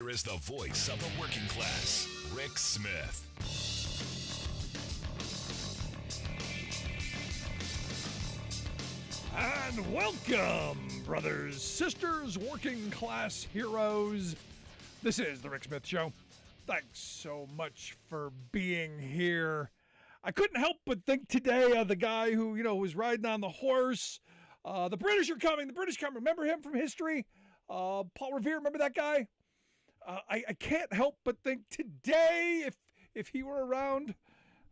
Here is the voice of the working class, Rick Smith. And welcome, brothers, sisters, working class heroes. This is the Rick Smith Show. Thanks so much for being here. I couldn't help but think today of the guy who, was riding on the horse. The British are coming. The British come. Remember him from history? Paul Revere, remember that guy? I can't help but think today, if he were around,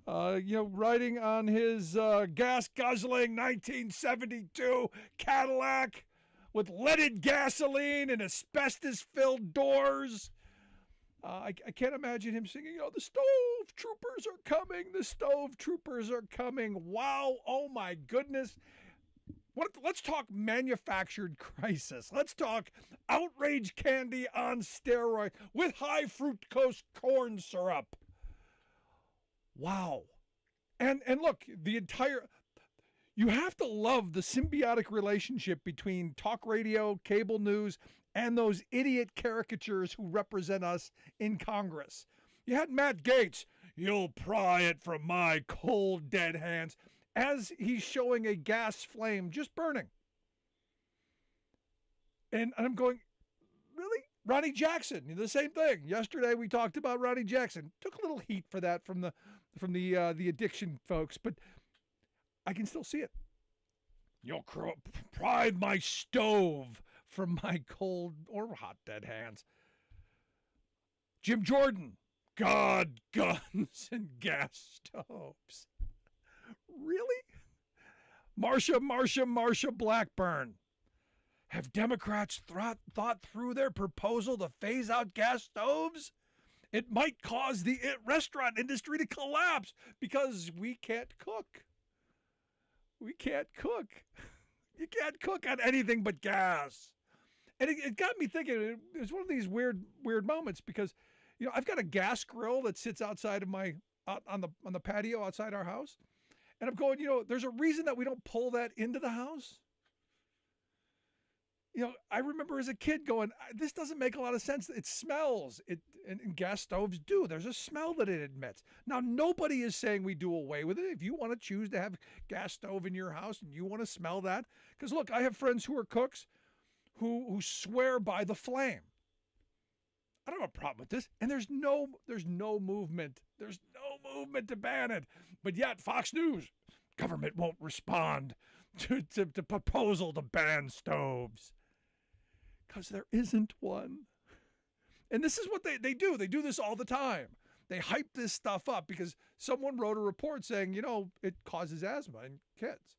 riding on his gas-guzzling 1972 Cadillac with leaded gasoline and asbestos-filled doors. I can't imagine him singing, the stove troopers are coming, the stove troopers are coming. Wow, oh my goodness. Let's talk manufactured crisis. Let's talk outrage candy on steroids with high fructose corn syrup. Wow. And look, you have to love the symbiotic relationship between talk radio, cable news, and those idiot caricatures who represent us in Congress. You had Matt Gaetz, you'll pry it from my cold, dead hands, as he's showing a gas flame just burning. And I'm going, really? Ronnie Jackson, the same thing. Yesterday we talked about Ronnie Jackson. Took a little heat for that from the addiction folks, but I can still see it. You'll pry my stove from my cold or hot dead hands. Jim Jordan, God, guns, and gas stoves. Really? Marsha Blackburn. Have Democrats thought through their proposal to phase out gas stoves? It might cause the restaurant industry to collapse because we can't cook. We can't cook. You can't cook on anything but gas. And it got me thinking, it was one of these weird moments because, I've got a gas grill that sits outside of on the patio outside our house. And I'm going, there's a reason that we don't pull that into the house. I remember as a kid going, this doesn't make a lot of sense. It smells. And gas stoves do. There's a smell that it emits. Now, nobody is saying we do away with it. If you want to choose to have gas stove in your house and you want to smell that, because look, I have friends who are cooks who swear by the flame. I don't have a problem with this. And there's no movement. There's no movement to ban it. But yet, Fox News, government won't respond to proposal to ban stoves. Because there isn't one. And this is what they do. They do this all the time. They hype this stuff up because someone wrote a report saying, it causes asthma in kids.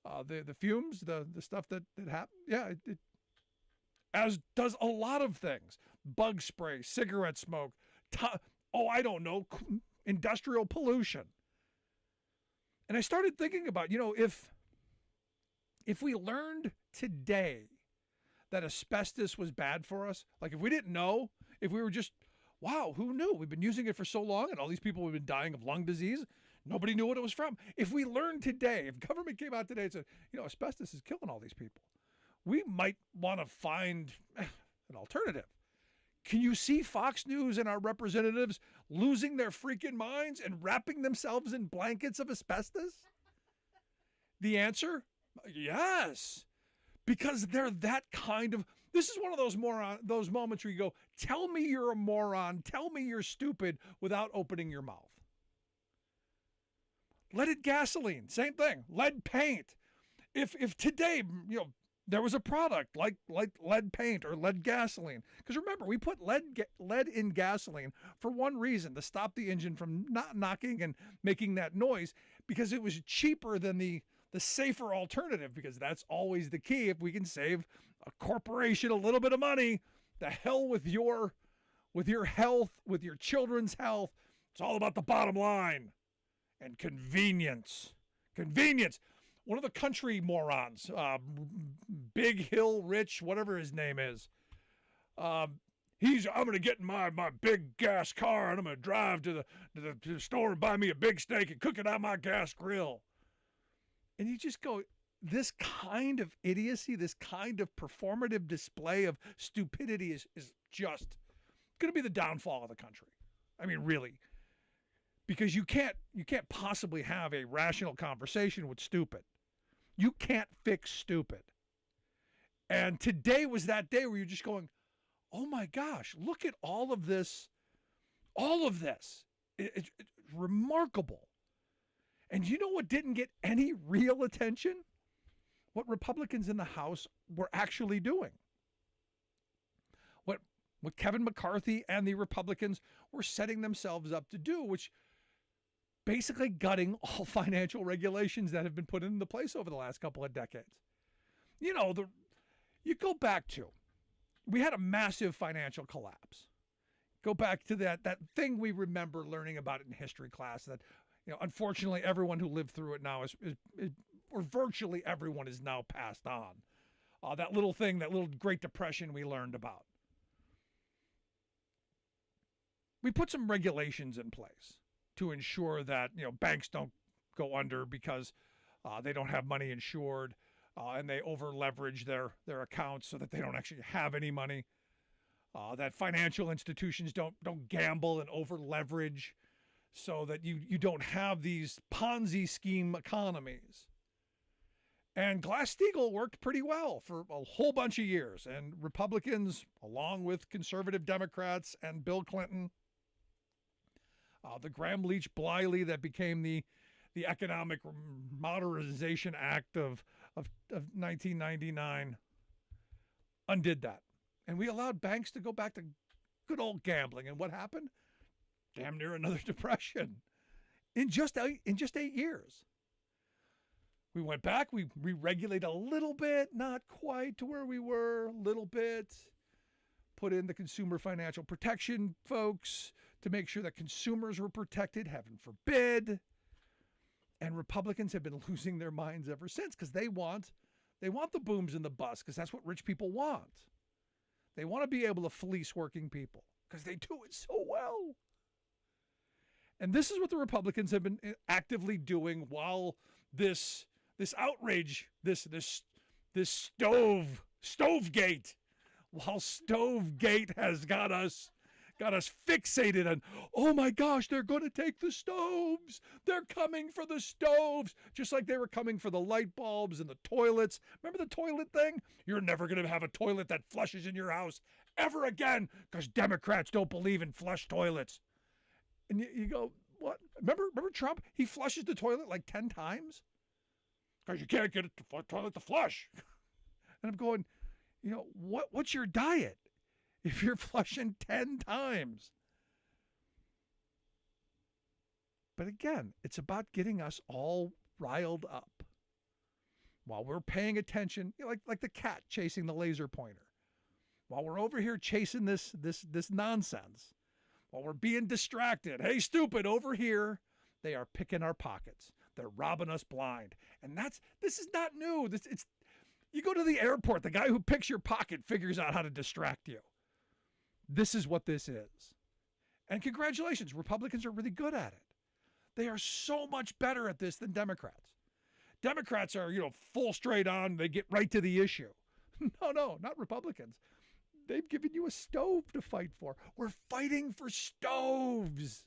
The fumes, the stuff that happened, yeah, it as does a lot of things. Bug spray, cigarette smoke, I don't know, industrial pollution. And I started thinking about, if we learned today that asbestos was bad for us, like if we didn't know, if we were just, wow, who knew? We've been using it for so long and all these people have been dying of lung disease. Nobody knew what it was from. If we learned today, if government came out today and said, asbestos is killing all these people, we might want to find an alternative. Can you see Fox News and our representatives losing their freaking minds and wrapping themselves in blankets of asbestos? The answer? Yes. Because they're that kind of, this is one of those moments where you go, tell me you're a moron, tell me you're stupid without opening your mouth. Leaded gasoline, same thing. Lead paint. If today, there was a product like lead paint or lead gasoline. Because remember, we put lead in gasoline for one reason, to stop the engine from not knocking and making that noise, because it was cheaper than the safer alternative, because that's always the key. If we can save a corporation a little bit of money, the hell with your health, with your children's health. It's all about the bottom line and convenience. Convenience. One of the country morons, Big Hill Rich, whatever his name is, I'm going to get in my big gas car and I'm going to drive to the store and buy me a big steak and cook it on my gas grill. And you just go, this kind of idiocy, this kind of performative display of stupidity is just going to be the downfall of the country. I mean, really, because you can't possibly have a rational conversation with stupid. You can't fix stupid. And today was that day where you're just going, oh my gosh, look at all of this. All of this. It's remarkable. And you know what didn't get any real attention? What Republicans in the House were actually doing. What Kevin McCarthy and the Republicans were setting themselves up to do, which basically gutting all financial regulations that have been put into place over the last couple of decades. You know, you go back to, we had a massive financial collapse. Go back to that thing we remember learning about in history class that, you know, unfortunately everyone who lived through it now is or virtually everyone is now passed on. That little thing, that little Great Depression we learned about. We put some regulations in place to ensure that, you know, banks don't go under because they don't have money insured and they over leverage their accounts so that they don't actually have any money. That financial institutions don't gamble and over leverage so that you don't have these Ponzi scheme economies. And Glass-Steagall worked pretty well for a whole bunch of years. And Republicans, along with conservative Democrats and Bill Clinton, the Gramm-Leach-Bliley that became the Economic Modernization Act of 1999, undid that. And we allowed banks to go back to good old gambling. And what happened? Damn near another depression in just 8 years. We went back, we re-regulated a little bit, not quite to where we were, a little bit. Put in the consumer financial protection folks to make sure that consumers were protected, heaven forbid. And Republicans have been losing their minds ever since because they want the booms and the busts because that's what rich people want. They want to be able to fleece working people because they do it so well. And this is what the Republicans have been actively doing while this outrage, this Stovegate, while Stovegate has got us fixated on, oh my gosh, they're going to take the stoves. They're coming for the stoves, just like they were coming for the light bulbs and the toilets. Remember the toilet thing? You're never going to have a toilet that flushes in your house ever again because Democrats don't believe in flush toilets. And you go, what? Remember Trump? He flushes the toilet like 10 times because you can't get the toilet to flush. And I'm going, you know, what's your diet if you're flushing 10 times? But again, it's about getting us all riled up while we're paying attention, you know, like the cat chasing the laser pointer. While we're over here chasing this nonsense, while we're being distracted, hey, stupid, over here, they are picking our pockets. They're robbing us blind. And this is not new. You go to the airport, the guy who picks your pocket figures out how to distract you. This is what this is. And congratulations, Republicans are really good at it. They are so much better at this than Democrats. Democrats are, you know, full straight on. They get right to the issue. No, not Republicans. They've given you a stove to fight for. We're fighting for stoves.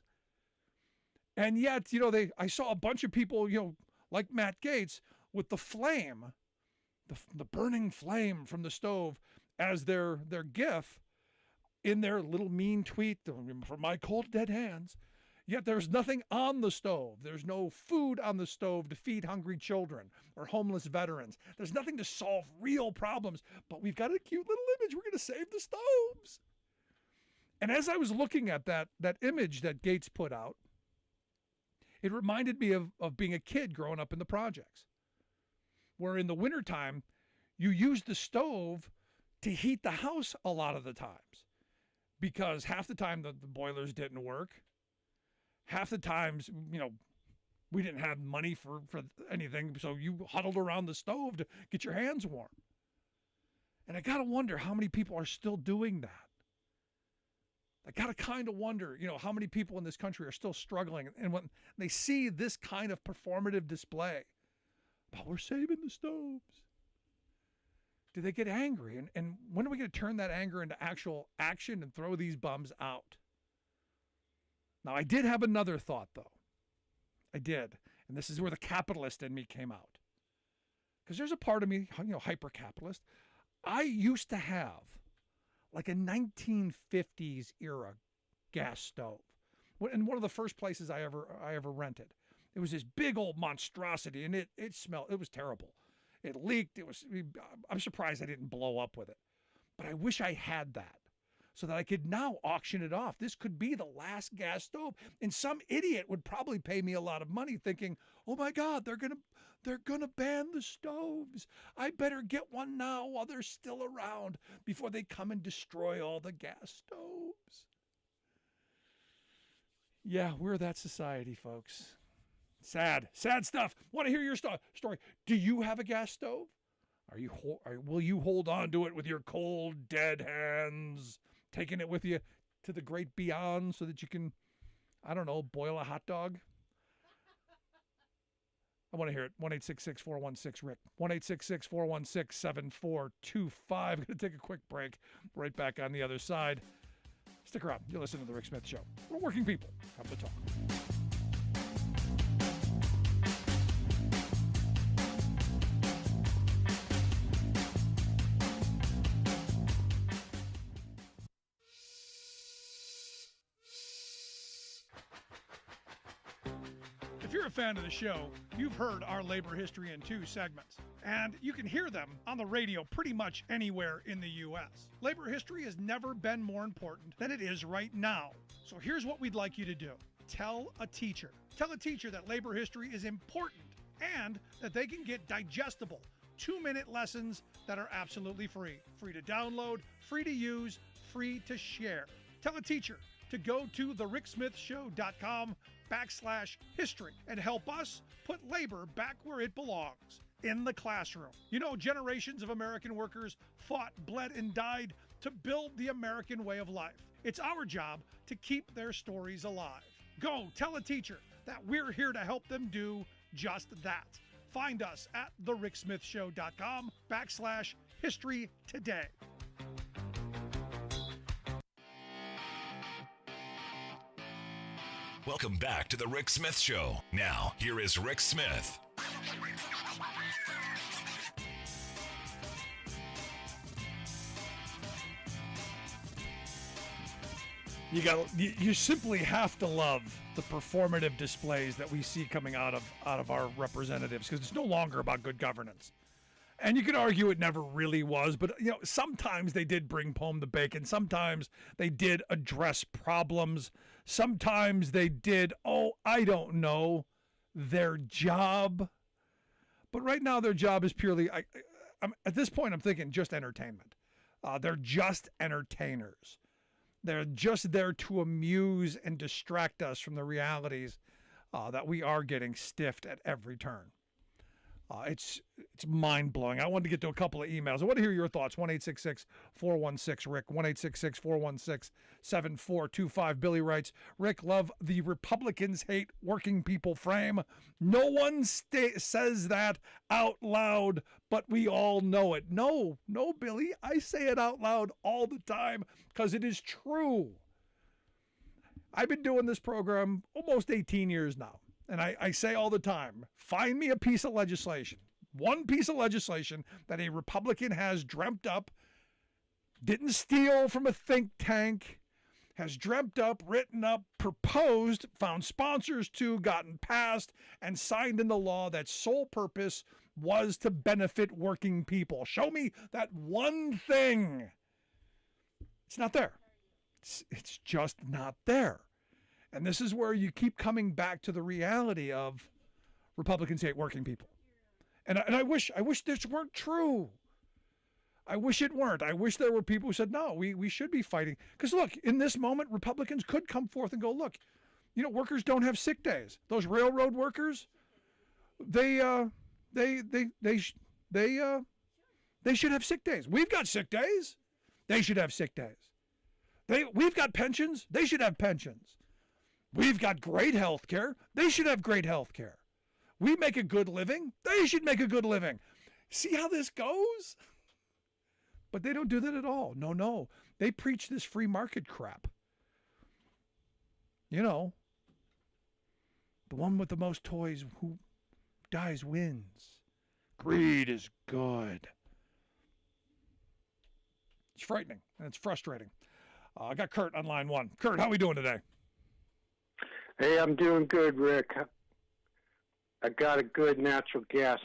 And yet, you know, I saw a bunch of people, you know, like Matt Gaetz with the flame, the burning flame from the stove as their GIF in their little mean tweet from my cold dead hands. Yet there's nothing on the stove. There's no food on the stove to feed hungry children or homeless veterans. There's nothing to solve real problems, but we've got a cute little image. We're going to save the stoves. And as I was looking at that image that Gaetz put out, it reminded me of being a kid growing up in the projects, where in the wintertime, you use the stove to heat the house a lot of the times because half the time the boilers didn't work. Half the times, you know, we didn't have money for anything, so you huddled around the stove to get your hands warm. And I got to wonder how many people are still doing that. I got to kind of wonder, you know, how many people in this country are still struggling. And when they see this kind of performative display but we're saving the stoves. Do they get angry? And when are we going to turn that anger into actual action and throw these bums out? Now, I did have another thought, though. I did. And this is where the capitalist in me came out. Because there's a part of me, hyper-capitalist. I used to have like a 1950s era gas stove. In one of the first places I ever rented. It was this big old monstrosity, and it smelled. It was terrible. It leaked. I'm surprised I didn't blow up with it. But I wish I had that so that I could now auction it off. This could be the last gas stove. And some idiot would probably pay me a lot of money thinking, oh my God, they're gonna ban the stoves. I better get one now while they're still around before they come and destroy all the gas stoves. Yeah, we're that society, folks. Sad stuff. Want to hear your story? Do you have a gas stove? Will you hold on to it with your cold, dead hands, taking it with you to the great beyond so that you can, I don't know, boil a hot dog? I want to hear it. 1-866-416-RICK. 1-866-416-7425. I'm going to take a quick break. Right back on the other side. Stick around. You're listening to The Rick Smith Show. We're working people. Come to talk. If you're a fan of the show, you've heard our labor history in 2 segments, and you can hear them on the radio pretty much anywhere in the U.S. Labor history has never been more important than it is right now. So here's what we'd like you to do. Tell a teacher. Tell a teacher that labor history is important and that they can get digestible 2-minute lessons that are absolutely free. Free to download, free to use, free to share. Tell a teacher to go to thericksmithshow.com/history and help us put labor back where it belongs, in the classroom. You know, generations of American workers fought, bled, and died to build the American way of life. It's our job to keep their stories alive. Go tell a teacher that we're here to help them do just that. Find us at thericksmithshow.com/history today. Welcome back to The Rick Smith Show. Now, here is Rick Smith. You simply have to love the performative displays that we see coming out of our representatives, because it's no longer about good governance. And you could argue it never really was, but sometimes they did bring home the bacon. Sometimes they did address problems. Sometimes they did, their job. But right now their job is purely, at this point I'm thinking just entertainment. They're just entertainers. They're just there to amuse and distract us from the realities that we are getting stiffed at every turn. It's mind-blowing. I wanted to get to a couple of emails. I want to hear your thoughts. 1-866-416-RICK. 1-866-416-7425. Billy writes, Rick, love the Republicans hate working people frame. No one says that out loud, but we all know it. No, Billy. I say it out loud all the time because it is true. I've been doing this program almost 18 years now. And I say all the time, find me a piece of legislation, one piece of legislation that a Republican has dreamt up, didn't steal from a think tank, has dreamt up, written up, proposed, found sponsors to, gotten passed, and signed into law that sole purpose was to benefit working people. Show me that one thing. It's not there. It's just not there. And this is where you keep coming back to the reality of Republicans hate working people. And I wish this weren't true. I wish it weren't. I wish there were people who said, no, we should be fighting. Because look, in this moment, Republicans could come forth and go, look, workers don't have sick days. Those railroad workers, they should have sick days. We've got sick days. They should have sick days. We've got pensions. They should have pensions. We've got great health care. They should have great health care. We make a good living. They should make a good living. See how this goes? But they don't do that at all. No. They preach this free market crap. You know, the one with the most toys who dies wins. Greed is good. It's frightening and it's frustrating. I got Kurt on line 1. Kurt, how are we doing today? Hey, I'm doing good, Rick. I got a good natural gas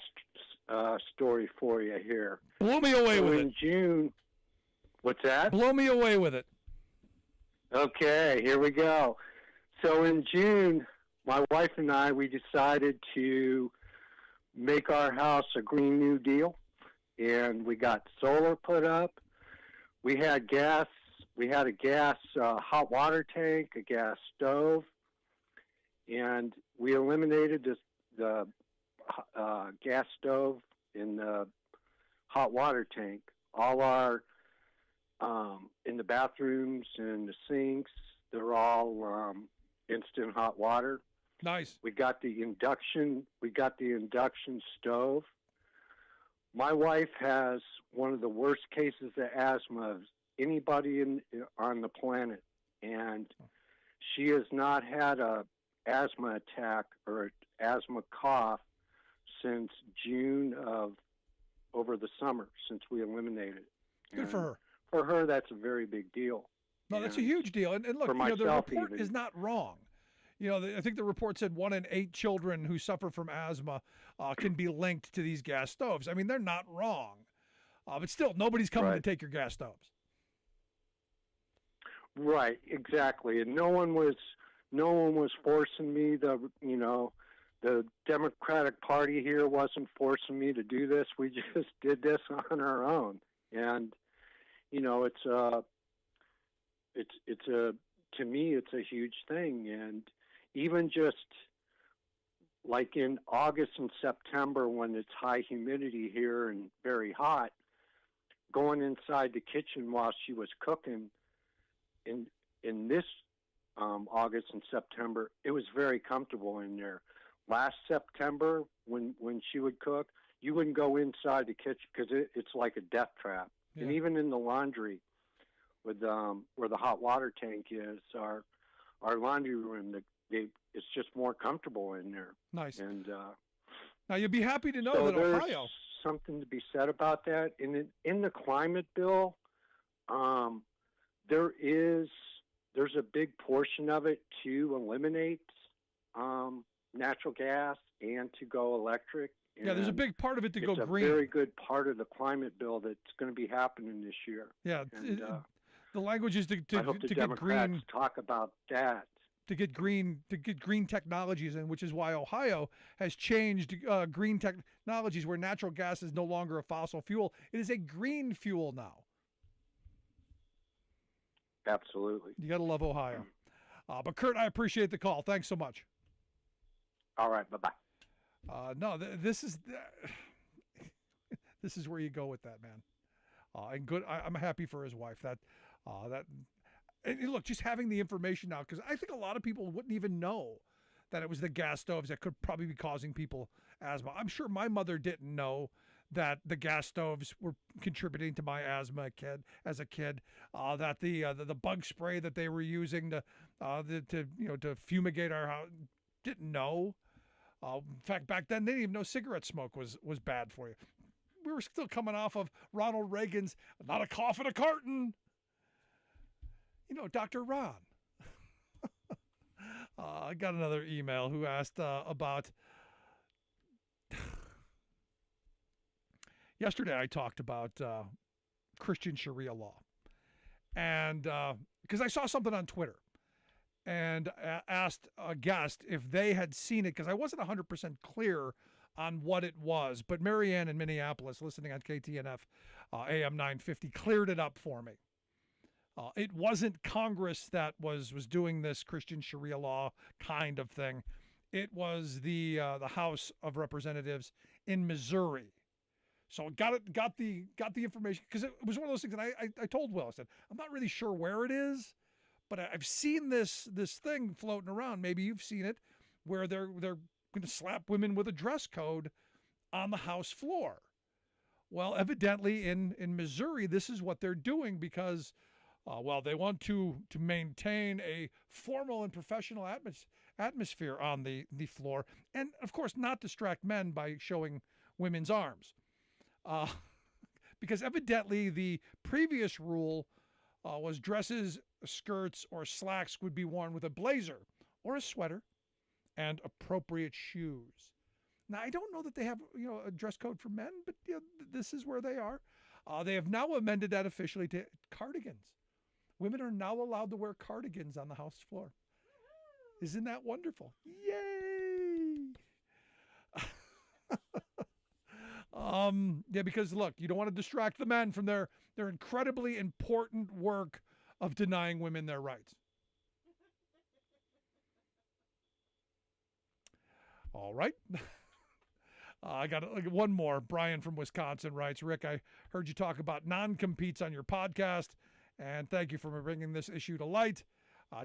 story for you here. Blow me away with it. In June, what's that? Blow me away with it. Okay, here we go. So in June, my wife and I, we decided to make our house a Green New Deal, and we got solar put up. We had gas. We had a gas hot water tank, a gas stove, and we eliminated the gas stove and the hot water tank. All our in the bathrooms and the sinks, they're all instant hot water. Nice. We got the induction stove. My wife has one of the worst cases of asthma of anybody on the planet, and she has not had a asthma attack or an asthma cough since June of over the summer, since we eliminated it. Good for her. For her, that's a very big deal. No, that's a huge deal. And look, for myself, the report even. is not wrong. I think the report said 1 in 8 children who suffer from asthma can be linked to these gas stoves. I mean, they're not wrong. But still, nobody's coming to take your gas stoves. Right, exactly. And no one was forcing me. The Democratic Party here wasn't forcing me to do this. We just did this on our own. And to me, it's a huge thing. And even just like in August and September, when it's high humidity here and very hot, going inside the kitchen while she was cooking in this August and September, it was very comfortable in there. Last September, when she would cook, you wouldn't go inside the kitchen because it's like a death trap. Yeah. And even in the laundry, with where the hot water tank is, our laundry room, it's just more comfortable in there. Nice. And now you'd be happy to know so that there's Ohio something to be said about that. In the climate bill, there's a big portion of it to eliminate natural gas and to go electric. Yeah, there's a big part of it to go green. It's a very good part of the climate bill that's going to be happening this year. Yeah, and, the language is to I hope the get Democrats green. Talk about that. To get green technologies in, which is why Ohio has changed green technologies where natural gas is no longer a fossil fuel. It is a green fuel now. Absolutely. You got to love Ohio. But Kurt, I appreciate the call. Thanks so much. All right. Bye-bye. This is where you go with that, man. And good. I'm happy for his wife. And look, just having the information now, because I think a lot of people wouldn't even know that it was the gas stoves that could probably be causing people asthma. I'm sure my mother didn't know that the gas stoves were contributing to my asthma as a kid. That the bug spray that they were using to fumigate our house, didn't know. In fact, back then they didn't even know cigarette smoke was bad for you. We were still coming off of Ronald Reagan's "not a cough in a carton." Dr. Ron. I got another email who asked about. Yesterday, I talked about Christian Sharia law, and because I saw something on Twitter, and asked a guest if they had seen it, because I wasn't 100% clear on what it was. But Marianne in Minneapolis, listening on KTNF AM 950, cleared it up for me. It wasn't Congress that was doing this Christian Sharia law kind of thing. It was the House of Representatives in Missouri. So got the information, because it was one of those things. And I told Will, I said, I'm not really sure where it is, but I've seen this thing floating around. Maybe you've seen it, where they're going to slap women with a dress code on the House floor. Well, evidently in Missouri, this is what they're doing because, they want to maintain a formal and professional atmosphere on the floor, and of course not distract men by showing women's arms. Because evidently the previous rule was dresses, skirts, or slacks would be worn with a blazer or a sweater and appropriate shoes. Now, I don't know that they have, a dress code for men, but this is where they are. They have now amended that officially to cardigans. Women are now allowed to wear cardigans on the House floor. Isn't that wonderful? Yay! Because look, you don't want to distract the men from their incredibly important work of denying women their rights. All right. I got one more. Brian from Wisconsin writes, Rick, I heard you talk about non-competes on your podcast, and thank you for bringing this issue to light.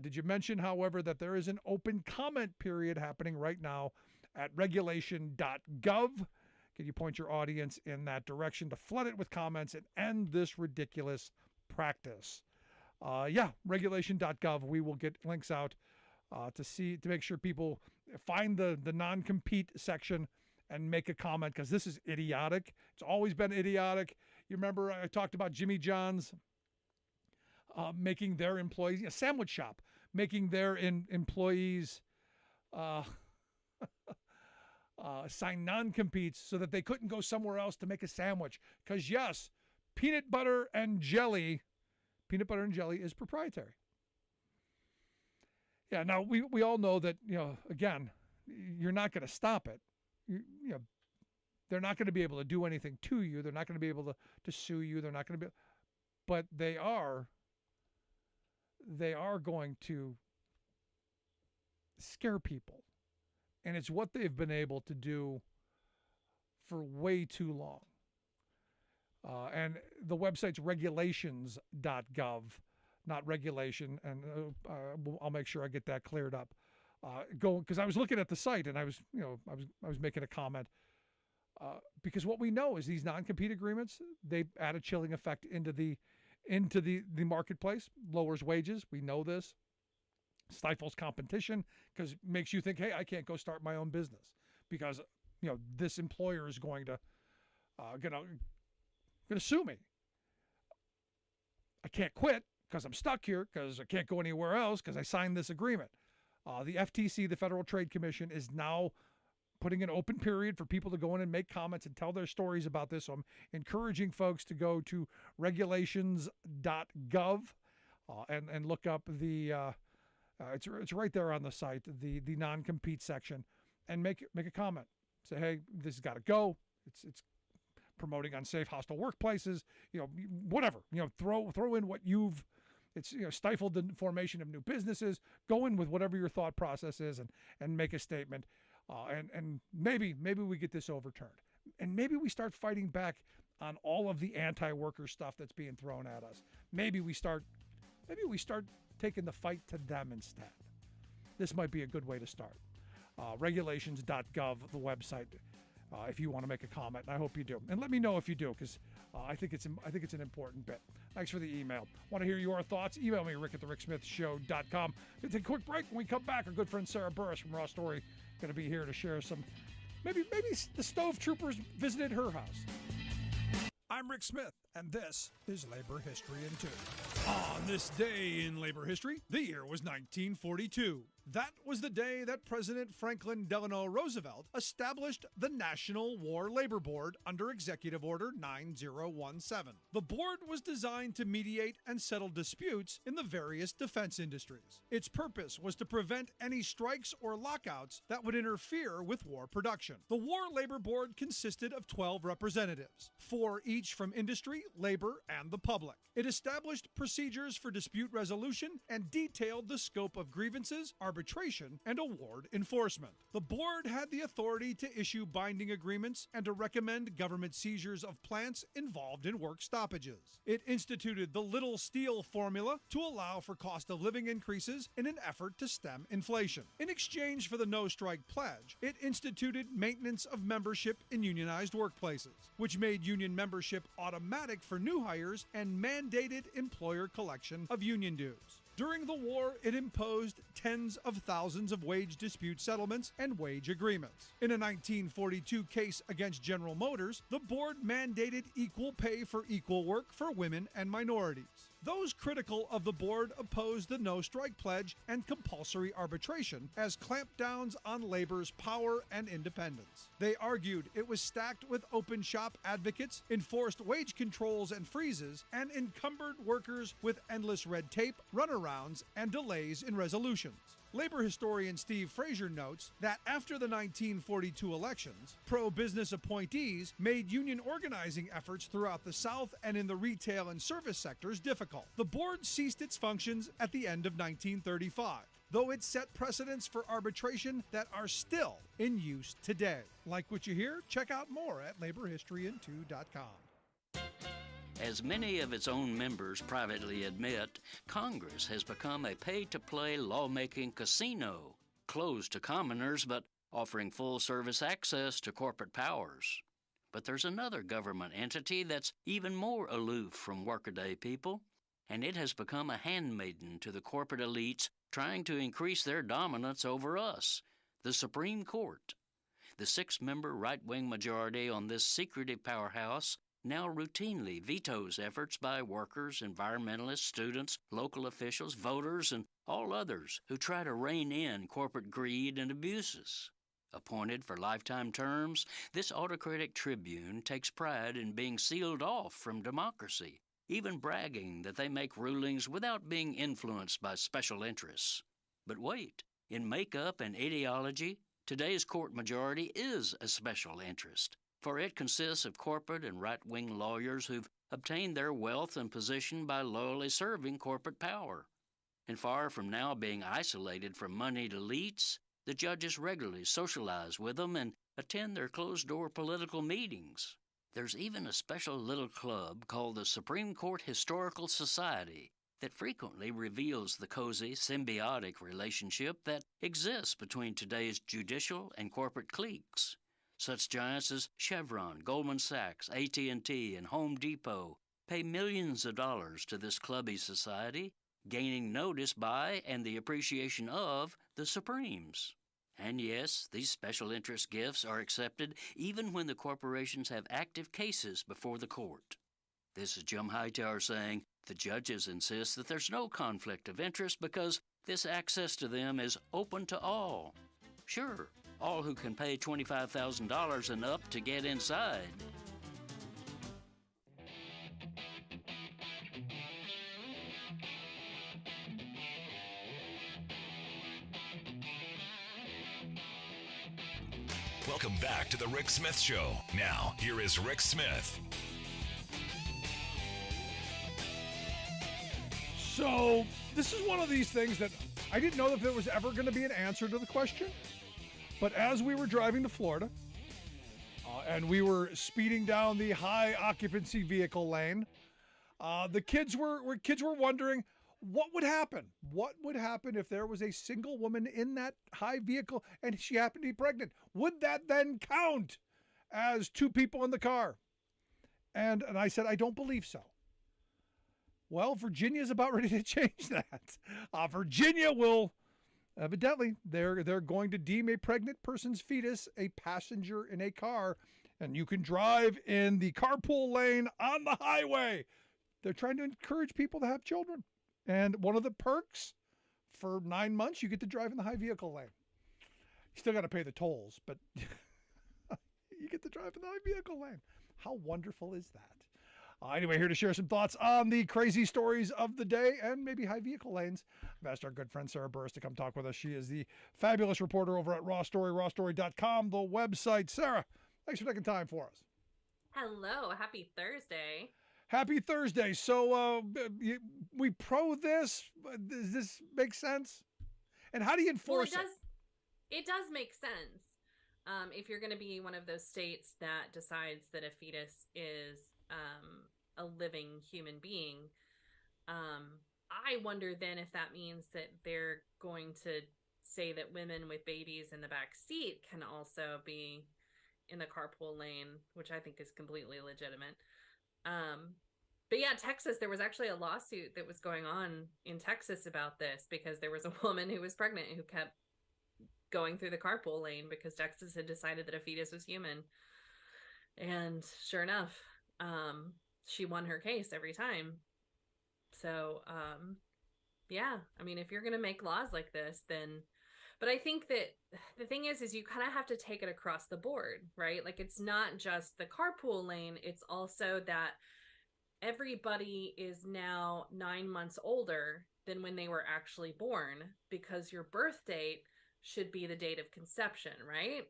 Did you mention, however, that there is an open comment period happening right now at regulation.gov? Can you point your audience in that direction to flood it with comments and end this ridiculous practice? Regulation.gov. We will get links out to make sure people find the non-compete section and make a comment, because this is idiotic. It's always been idiotic. You remember I talked about Jimmy John's making their employees, a sandwich shop, making their employees sign non-competes so that they couldn't go somewhere else to make a sandwich. Because yes, peanut butter and jelly is proprietary. Yeah, now we all know that, again, you're not going to stop it. They're not going to be able to do anything to you. They're not going to be able to sue you. They're not going to be, but they are going to scare people. And it's what they've been able to do for way too long. And the website's regulations.gov, not regulation. And I'll make sure I get that cleared up. Because I was looking at the site and I was making a comment. Because what we know is these non-compete agreements, they add a chilling effect into the marketplace, lowers wages. We know this. Stifles competition because makes you think, hey, I can't go start my own business because this employer is going to sue me. I can't quit because I'm stuck here because I can't go anywhere else because I signed this agreement. The FTC, the Federal Trade Commission, is now putting an open period for people to go in and make comments and tell their stories about this. So I'm encouraging folks to go to regulations.gov and look up the. It's right there on the site, the non-compete section, and make a comment. Say, hey, this has got to go. It's promoting unsafe, hostile workplaces. Whatever. Throw in what you've. It's stifled the formation of new businesses. Go in with whatever your thought process is, and make a statement. And maybe we get this overturned, and maybe we start fighting back on all of the anti-worker stuff that's being thrown at us. Maybe we start taking the fight to them instead. This might be a good way to start. Regulations.gov, the website, if you want to make a comment. And I hope you do. And let me know if you do, because I think it's an important bit. Thanks for the email. Want to hear your thoughts? Email me, rick@thericksmithshow.com. We'll take a quick break. When we come back, our good friend Sarah Burris from Raw Story going to be here to share some. Maybe the Stove Troopers visited her house. I'm Rick Smith, and this is Labor History in 2. On this day in labor history, the year was 1942. That was the day that President Franklin Delano Roosevelt established the National War Labor Board under Executive Order 9017. The board was designed to mediate and settle disputes in the various defense industries. Its purpose was to prevent any strikes or lockouts that would interfere with war production. The War Labor Board consisted of 12 representatives, 4 each from industry, labor, and the public. It established procedures procedures for dispute resolution and detailed the scope of grievances, arbitration, and award enforcement. The board had the authority to issue binding agreements and to recommend government seizures of plants involved in work stoppages. It instituted the Little Steel formula to allow for cost of living increases in an effort to stem inflation. In exchange for the no-strike pledge, it instituted maintenance of membership in unionized workplaces, which made union membership automatic for new hires and mandated employer collection of union dues. During the war, it imposed tens of thousands of wage dispute settlements and wage agreements. In a 1942 case against General Motors, the board mandated equal pay for equal work for women and minorities. Those critical of the board opposed the no-strike pledge and compulsory arbitration as clampdowns on labor's power and independence. They argued it was stacked with open shop advocates, enforced wage controls and freezes, and encumbered workers with endless red tape, runarounds, and delays in resolutions. Labor historian Steve Frazier notes that after the 1942 elections, pro-business appointees made union organizing efforts throughout the South and in the retail and service sectors difficult. The board ceased its functions at the end of 1935, though it set precedents for arbitration that are still in use today. Like what you hear? Check out more at laborhistoryin2.com. As many of its own members privately admit, Congress has become a pay-to-play lawmaking casino, closed to commoners but offering full-service access to corporate powers. But there's another government entity that's even more aloof from workaday people, and it has become a handmaiden to the corporate elites trying to increase their dominance over us, the Supreme Court. The 6-member right-wing majority on this secretive powerhouse now routinely vetoes efforts by workers, environmentalists, students, local officials, voters, and all others who try to rein in corporate greed and abuses. Appointed for lifetime terms, this autocratic tribune takes pride in being sealed off from democracy, even bragging that they make rulings without being influenced by special interests. But wait, in makeup and ideology, today's court majority is a special interest, for it consists of corporate and right-wing lawyers who've obtained their wealth and position by loyally serving corporate power. And far from now being isolated from moneyed elites, the judges regularly socialize with them and attend their closed-door political meetings. There's even a special little club called the Supreme Court Historical Society that frequently reveals the cozy, symbiotic relationship that exists between today's judicial and corporate cliques. Such giants as Chevron, Goldman Sachs, AT&T, and Home Depot pay millions of dollars to this clubby society, gaining notice by and the appreciation of the Supremes. And yes, these special interest gifts are accepted even when the corporations have active cases before the court. This is Jim Hightower saying the judges insist that there's no conflict of interest because this access to them is open to all. Sure, all who can pay $25,000 and up to get inside. Welcome back to the Rick Smith Show. Now, here is Rick Smith. So, this is one of these things that I didn't know if there was ever going to be an answer to the question. But as we were driving to Florida, and we were speeding down the high occupancy vehicle lane, the kids were wondering what would happen. What would happen if there was a single woman in that high vehicle and she happened to be pregnant? Would that then count as 2 people in the car? And I said, I don't believe so. Well, Virginia's about ready to change that. Virginia will, evidently, they're going to deem a pregnant person's fetus a passenger in a car, and you can drive in the carpool lane on the highway. They're trying to encourage people to have children. And one of the perks, for 9 months, you get to drive in the high vehicle lane. You still got to pay the tolls, but you get to drive in the high vehicle lane. How wonderful is that? Anyway, here to share some thoughts on the crazy stories of the day and maybe high vehicle lanes. I've asked our good friend Sarah Burris to come talk with us. She is the fabulous reporter over at rawstory.com, the website. Sarah, thanks for taking time for us. Hello, happy Thursday. Happy Thursday. So we pro this. Does this make sense? And how do you enforce it? It does make sense. If you're going to be one of those states that decides that a fetus is a living human being, I wonder then if that means that they're going to say that women with babies in the back seat can also be in the carpool lane, which I think is completely legitimate. But yeah, Texas, there was actually a lawsuit that was going on in Texas about this because there was a woman who was pregnant who kept going through the carpool lane because Texas had decided that a fetus was human. And sure enough, she won her case every time. So, yeah, I mean, if you're going to make laws like this, then, but I think that the thing is you kind of have to take it across the board, right? Like, it's not just the carpool lane. It's also that everybody is now 9 months older than when they were actually born because your birth date should be the date of conception, right?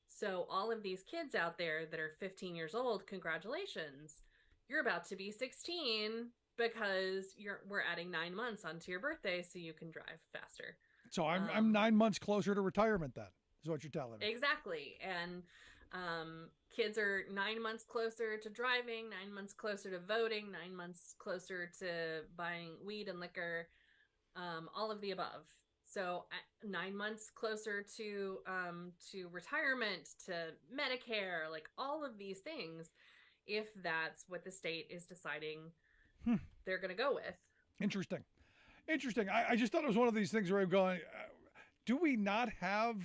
So all of these kids out there that are 15 years old, congratulations. You're about to be 16 because we're adding 9 months onto your birthday so you can drive faster. So I'm 9 months closer to retirement then, is what you're telling me. Exactly. And kids are 9 months closer to driving, 9 months closer to voting, 9 months closer to buying weed and liquor, all of the above. So 9 months closer to retirement, to Medicare, like all of these things, if that's what the state is deciding they're going to go with. Interesting. I just thought it was one of these things where I'm going, do we not have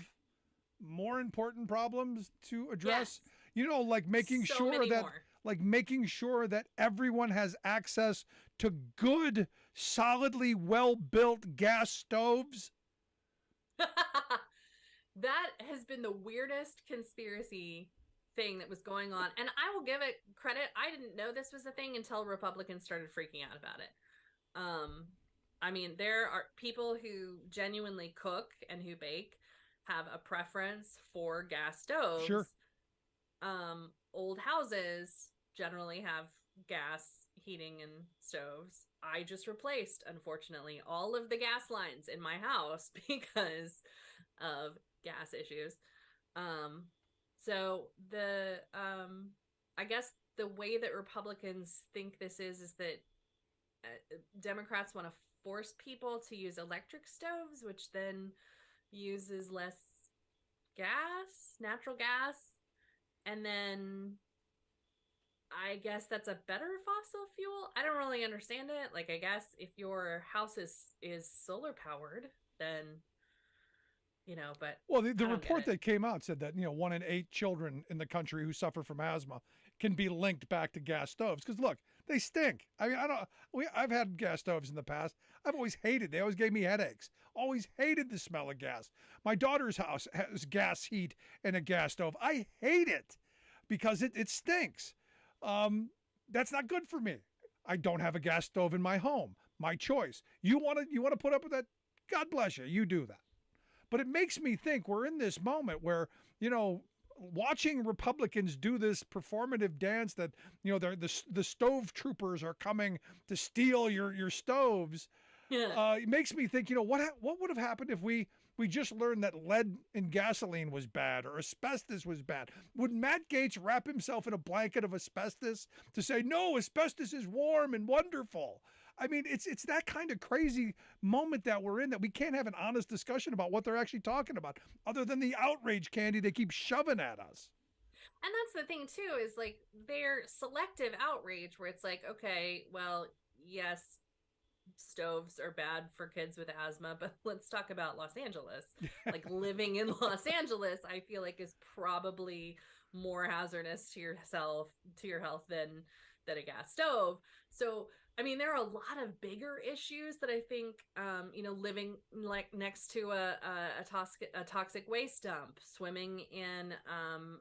more important problems to address? Yes. You know, like making sure that everyone has access to good, solidly well-built gas stoves. That has been the weirdest conspiracy thing that was going on. And I will give it credit. I didn't know this was a thing until Republicans started freaking out about it. I mean, there are people who genuinely cook and who bake have a preference for gas stoves. Sure. Old houses generally have gas heating and stoves. I just replaced, unfortunately, all of the gas lines in my house because of gas issues. So I guess the way that Republicans think this is that Democrats want to force people to use electric stoves, which then uses less natural gas. And then I guess that's a better fossil fuel. I don't really understand it. Like, I guess if your house is solar powered, then, but. Well, the report that came out said that, 1 in 8 children in the country who suffer from asthma can be linked back to gas stoves. Because look, they stink. I mean, I've had gas stoves in the past. I've always hated. They always gave me headaches. Always hated the smell of gas. My daughter's house has gas heat and a gas stove. I hate it because it stinks. That's not good for me. I don't have a gas stove in my home. My choice. You want to put up with that? God bless you. You do that. But it makes me think we're in this moment where, watching Republicans do this performative dance that, the stove troopers are coming to steal your stoves. Yeah. It makes me think, what would have happened if we just learned that lead in gasoline was bad or asbestos was bad? Would Matt Gaetz wrap himself in a blanket of asbestos to say, no, asbestos is warm and wonderful? I mean, it's that kind of crazy moment that we're in that we can't have an honest discussion about what they're actually talking about other than the outrage candy they keep shoving at us. And that's the thing, too, is like their selective outrage where it's like, okay, well, yes, stoves are bad for kids with asthma, but let's talk about Los Angeles. Like living in Los Angeles, I feel like is probably more hazardous to your health than a gas stove. So, I mean, there are a lot of bigger issues that I think, living like next to a toxic waste dump, swimming in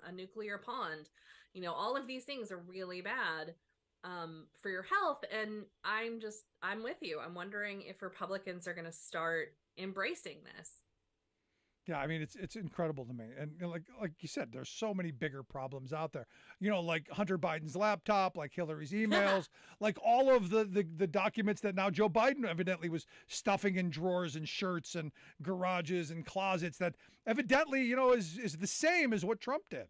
a nuclear pond, all of these things are really bad for your health. And I'm with you. I'm wondering if Republicans are going to start embracing this. Yeah, I mean it's incredible to me, and like you said, there's so many bigger problems out there. Like Hunter Biden's laptop, like Hillary's emails, like all of the documents that now Joe Biden evidently was stuffing in drawers and shirts and garages and closets that evidently is the same as what Trump did.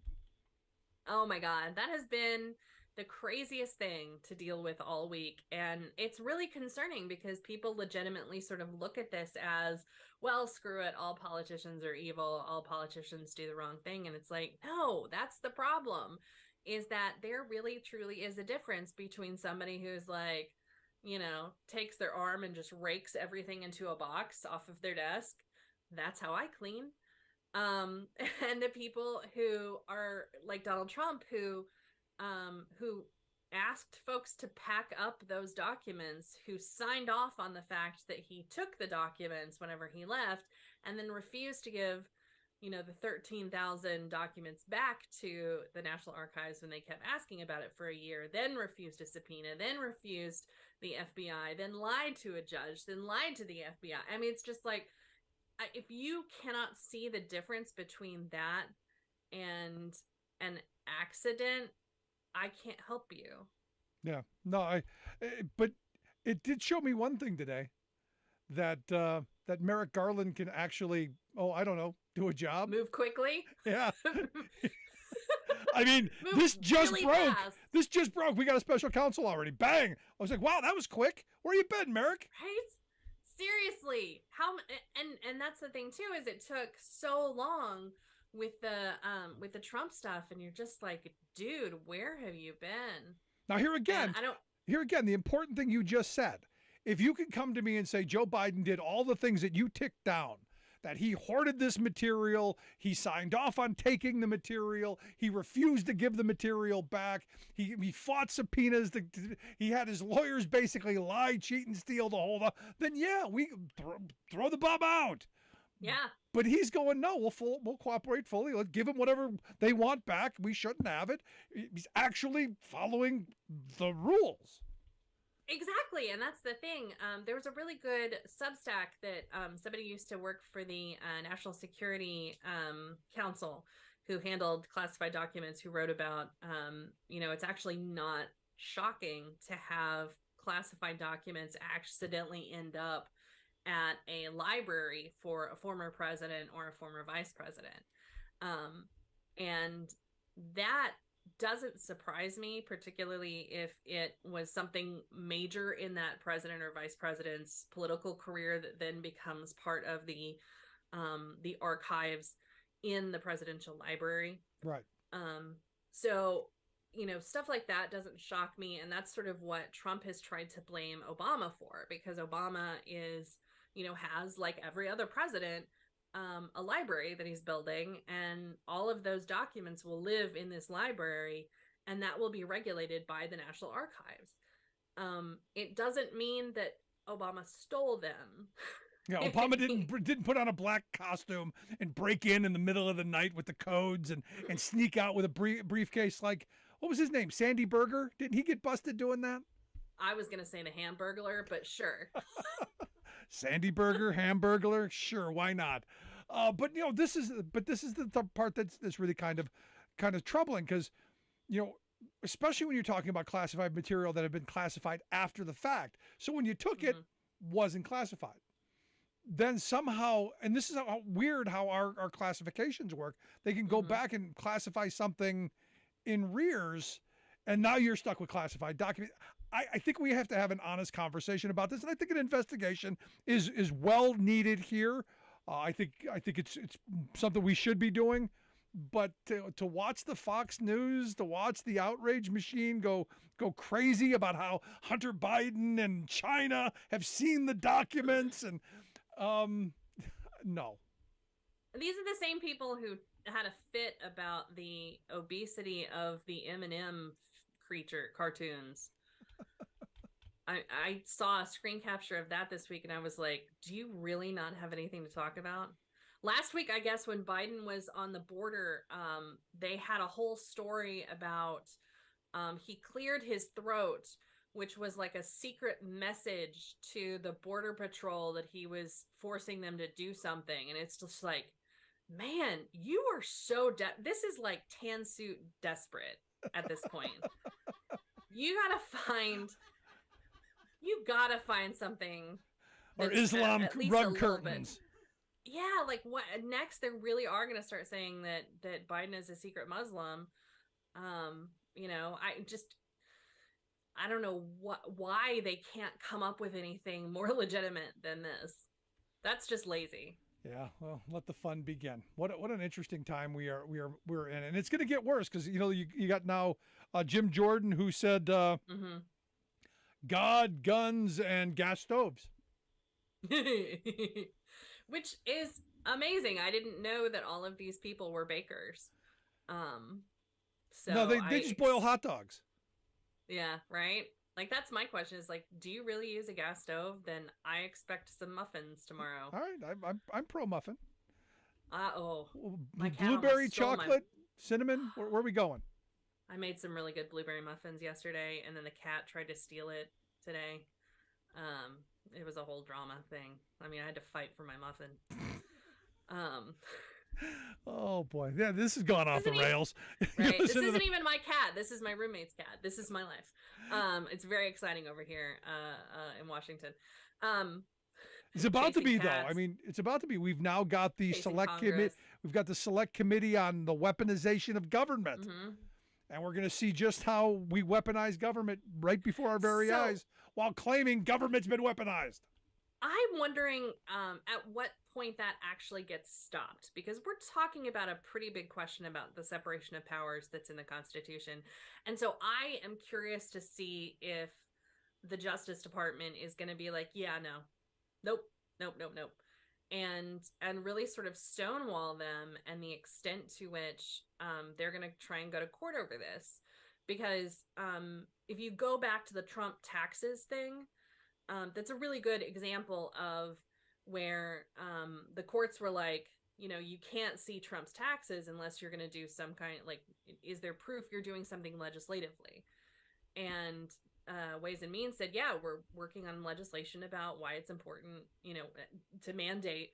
Oh my God, that has been the craziest thing to deal with all week. And it's really concerning because people legitimately sort of look at this as, well, screw it, all politicians are evil, all politicians do the wrong thing. And it's like, no, that's the problem, is that there really truly is a difference between somebody who's like, takes their arm and just rakes everything into a box off of their desk. That's how I clean. And the people who are like Donald Trump, who asked folks to pack up those documents, who signed off on the fact that he took the documents whenever he left, and then refused to give, the 13,000 documents back to the National Archives when they kept asking about it for a year, then refused a subpoena, then refused the FBI, then lied to a judge, then lied to the FBI. I mean, it's just like, if you cannot see the difference between that and an accident, I can't help you. Yeah, no, but it did show me one thing today, that Merrick Garland can actually, I don't know, do a job, move quickly. Yeah. I mean, this just really broke. fast. This just broke. We got a special counsel already. Bang! I was like, wow, that was quick. Where you been, Merrick? Right? Seriously, and that's the thing too, is it took so long with the Trump stuff, and you're just like, dude, where have you been? Now here again, the important thing you just said. If you could come to me and say Joe Biden did all the things that you ticked down, that he hoarded this material, he signed off on taking the material, he refused to give the material back, he fought subpoenas, he had his lawyers basically lie, cheat, and steal to hold up, then yeah, we throw the bomb out. Yeah. But he's going, no, we'll cooperate fully. Let's give them whatever they want back. We shouldn't have it. He's actually following the rules. Exactly, and that's the thing. There was a really good Substack that somebody used to work for the National Security Council, who handled classified documents, who wrote about, it's actually not shocking to have classified documents accidentally end up at a library for a former president or a former vice president. And that doesn't surprise me, particularly if it was something major in that president or vice president's political career that then becomes part of the archives in the presidential library. Right. So, stuff like that doesn't shock me. And that's sort of what Trump has tried to blame Obama for, because Obama is, has, like every other president, a library that he's building, and all of those documents will live in this library, and that will be regulated by the National Archives. It doesn't mean that Obama stole them. Yeah, Obama didn't put on a black costume and break in the middle of the night with the codes and sneak out with a briefcase like, what was his name? Sandy Berger? Didn't he get busted doing that? I was going to say the Hamburglar, but sure. Sandy Berger, Hamburglar, sure, why not? But this is the part that's really kind of troubling, because especially when you're talking about classified material that had been classified after the fact. So when you took it, wasn't classified. Then somehow, and this is weird how our classifications work, they can go back and classify something in rears, and now you're stuck with classified documents. I think we have to have an honest conversation about this, and I think an investigation is well needed here. I think it's something we should be doing, but to watch the Fox News, to watch the outrage machine go crazy about how Hunter Biden and China have seen the documents, and no. These are the same people who had a fit about the obesity of the M&M creature cartoons. I saw a screen capture of that this week, and I was like, do you really not have anything to talk about? Last week, I guess, when Biden was on the border, they had a whole story about he cleared his throat, which was like a secret message to the Border Patrol that he was forcing them to do something. And it's just like, man, you are so this is like tan suit desperate at this point. you gotta find something, or Islam at least rug curtains. Yeah, like what next? They really are going to start saying that Biden is a secret Muslim. You know, I don't know why they can't come up with anything more legitimate than this. That's just lazy. Yeah, well, let the fun begin. What an interesting time we're in, and it's going to get worse because you got now Jim Jordan who said God, guns, and gas stoves, which is amazing. I didn't know that all of these people were bakers. So no, they just boil hot dogs. Yeah, right. Like that's my question is like, do you really use a gas stove? Then I expect some muffins tomorrow. All right, I'm pro muffin. Blueberry chocolate, cinnamon. Where are we going? I made some really good blueberry muffins yesterday, and then the cat tried to steal it today. It was a whole drama thing. I mean, I had to fight for my muffin. Oh boy, yeah, this has gone off the rails. Right, this isn't even my cat. This is my roommate's cat. This is my life. It's very exciting over here in Washington. It's about to be, though. I mean, it's about to be. We've now got the select committee. We've got the select committee on the weaponization of government, and we're going to see just how we weaponize government right before our very eyes, while claiming government's been weaponized. I'm wondering at what point that actually gets stopped, because we're talking about a pretty big question about the separation of powers that's in the Constitution. And so I am curious to see if the Justice Department is going to be like, yeah, nope, and really sort of stonewall them and the extent to which they're going to try and go to court over this. Because if you go back to the Trump taxes thing, that's a really good example of where the courts were like, you can't see Trump's taxes unless you're going to do some kind of, like, is there proof you're doing something legislatively? And Ways and Means said, yeah, we're working on legislation about why it's important, to mandate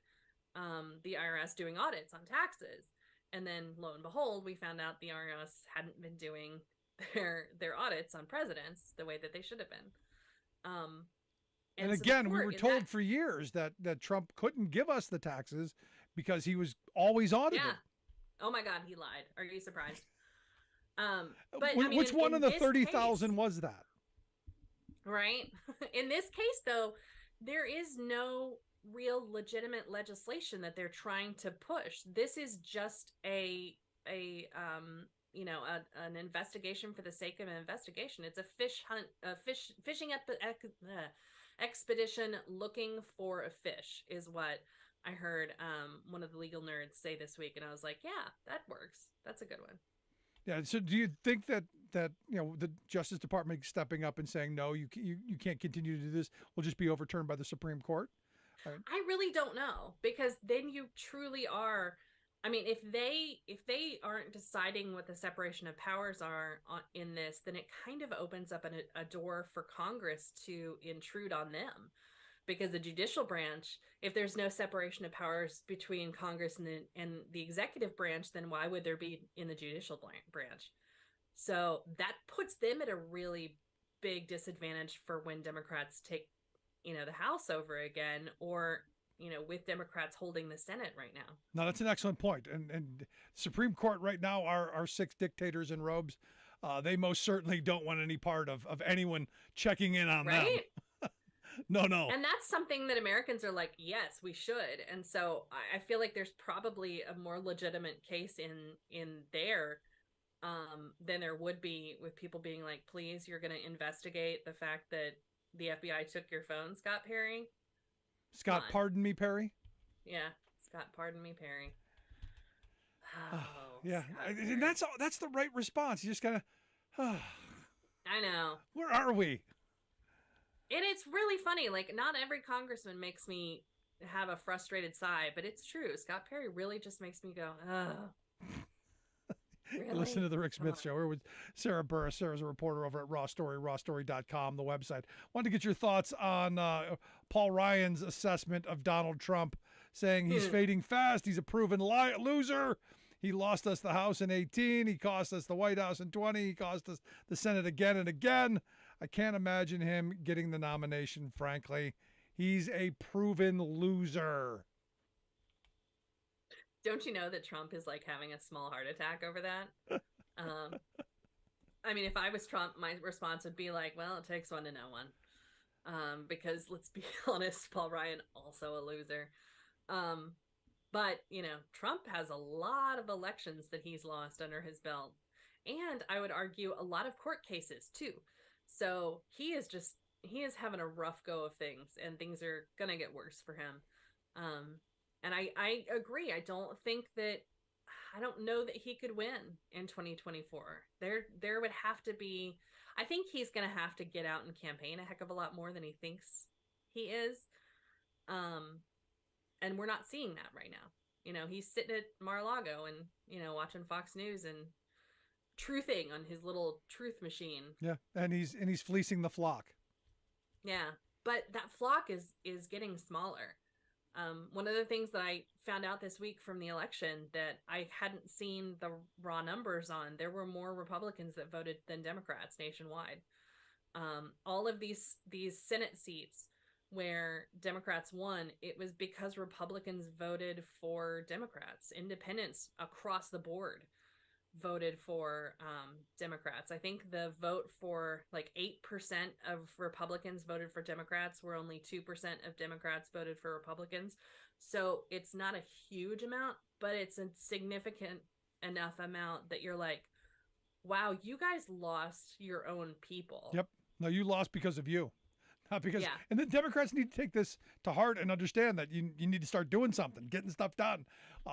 the IRS doing audits on taxes. And then lo and behold, we found out the IRS hadn't been doing their audits on presidents the way that they should have been. And again, we were told for years that Trump couldn't give us the taxes because he was always audited. Yeah. Oh my God, he lied. Are you surprised? But which one of the 30,000 was that? Right. In this case, though, there is no real legitimate legislation that they're trying to push. This is just an investigation for the sake of an investigation. It's a fishing expedition looking for a fish is what I heard one of the legal nerds say this week, and I was like, yeah, that works. That's a good one. Yeah. So do you think that the Justice Department stepping up and saying, no, you can't continue to do this, will just be overturned by the Supreme Court? I really don't know, because then you truly are. I mean, if they aren't deciding what the separation of powers are in this, then it kind of opens up a door for Congress to intrude on them. Because the judicial branch, if there's no separation of powers between Congress and the executive branch, then why would there be in the judicial branch? So that puts them at a really big disadvantage for when Democrats take, the House over again, or with Democrats holding the Senate right now. No, that's an excellent point. And Supreme Court right now are 6 dictators in robes. They most certainly don't want any part of anyone checking in on them. No. And that's something that Americans are like, yes, we should. And so I feel like there's probably a more legitimate case in there than there would be with people being like, please, you're going to investigate the fact that the FBI took your phone, Scott Perry. Scott, pardon me, Perry? Yeah, Scott, pardon me, Perry. Oh, yeah, and that's the right response. You just gotta. I know. Where are we? And it's really funny. Like, not every congressman makes me have a frustrated sigh, but it's true. Scott Perry really just makes me go, ugh. You listen to the Rick Smith Show. We're with Sarah Burris. Sarah's a reporter over at Raw Story, rawstory.com, the website. Wanted to get your thoughts on Paul Ryan's assessment of Donald Trump, saying he's fading fast. He's a proven loser. He lost us the House in 18. He cost us the White House in 20. He cost us the Senate again and again. I can't imagine him getting the nomination, frankly. He's a proven loser. Don't you know that Trump is like having a small heart attack over that? I mean, if I was Trump, my response would be like, well, it takes one to know one. Because let's be honest, Paul Ryan, also a loser. But, you know, Trump has a lot of elections that he's lost under his belt. And I would argue a lot of court cases too. So he is having a rough go of things, and things are going to get worse for him. And I agree. I don't know that he could win in 2024. There would have to be, I think he's going to have to get out and campaign a heck of a lot more than he thinks he is. And we're not seeing that right now. You know, he's sitting at Mar-a-Lago and, you know, watching Fox News and truthing on his little truth machine. Yeah. And he's fleecing the flock. Yeah. But that flock is getting smaller. One of the things that I found out this week from the election that I hadn't seen the raw numbers on, there were more Republicans that voted than Democrats nationwide. All of these Senate seats where Democrats won, it was because Republicans voted for Democrats. Independents across the board voted for Democrats. I think the vote for like 8% of Republicans voted for Democrats, where only 2% of Democrats voted for Republicans. So it's not a huge amount, but it's a significant enough amount that you're like, wow, you guys lost your own people. Yep. No, you lost because of you. Not because, Yeah. And the Democrats need to take this to heart and understand that you need to start doing something, getting stuff done,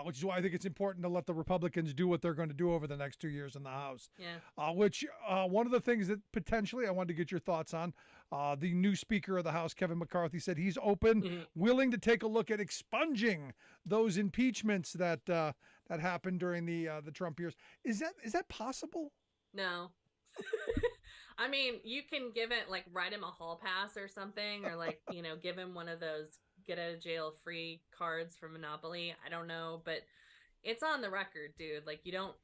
which is why I think it's important to let the Republicans do what they're going to do over the next 2 years in the House. Yeah. Which one of the things that potentially I wanted to get your thoughts on, the new Speaker of the House, Kevin McCarthy, said he's open, willing to take a look at expunging those impeachments that happened during the Trump years. Is that possible? No. I mean, you can give it, like, write him a hall pass or something, or like, you know, give him one of those get out of jail free cards from Monopoly. I don't know, but it's on the record, dude. Like, you don't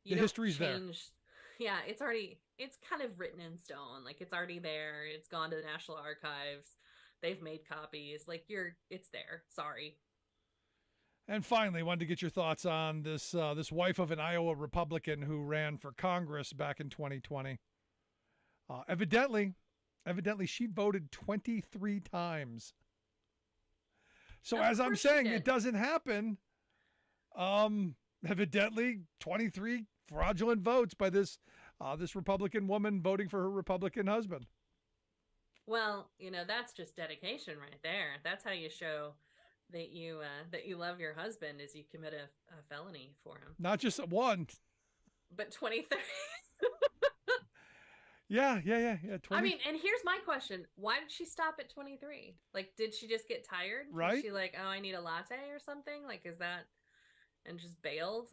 history's change. Yeah, it's kind of written in stone. Like, it's already there. It's gone to the National Archives. They've made copies. Like, it's there. Sorry. And finally, wanted to get your thoughts on this wife of an Iowa Republican who ran for Congress back in 2020. Evidently, she voted 23 times. So as I'm saying, it doesn't happen. Evidently, 23 fraudulent votes by this Republican woman voting for her Republican husband. Well, you know, that's just dedication right there. That's how you show that you love your husband, is you commit a felony for him. Not just one, but 23. Yeah. 20. I mean, and here's my question. Why did she stop at 23? Like, did she just get tired? Right. Was she like, oh, I need a latte or something? Like, is that, and just bailed?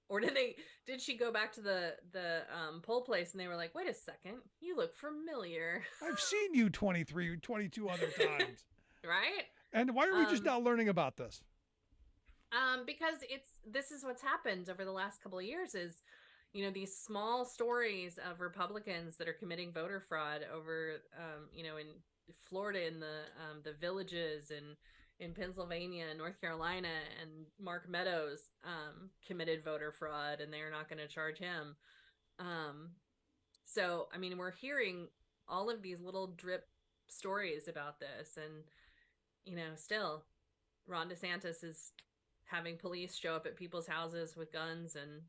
Or did she go back to the poll place and they were like, wait a second, you look familiar. I've seen you 23, 22 other times. Right? And why are we just now learning about this? Because this is what's happened over the last couple of years is, you know, these small stories of Republicans that are committing voter fraud over, you know, in Florida, in the villages, and in Pennsylvania and North Carolina, and Mark Meadows committed voter fraud, and they're not going to charge him. So, I mean, we're hearing all of these little drip stories about this, and, you know, still, Ron DeSantis is having police show up at people's houses with guns and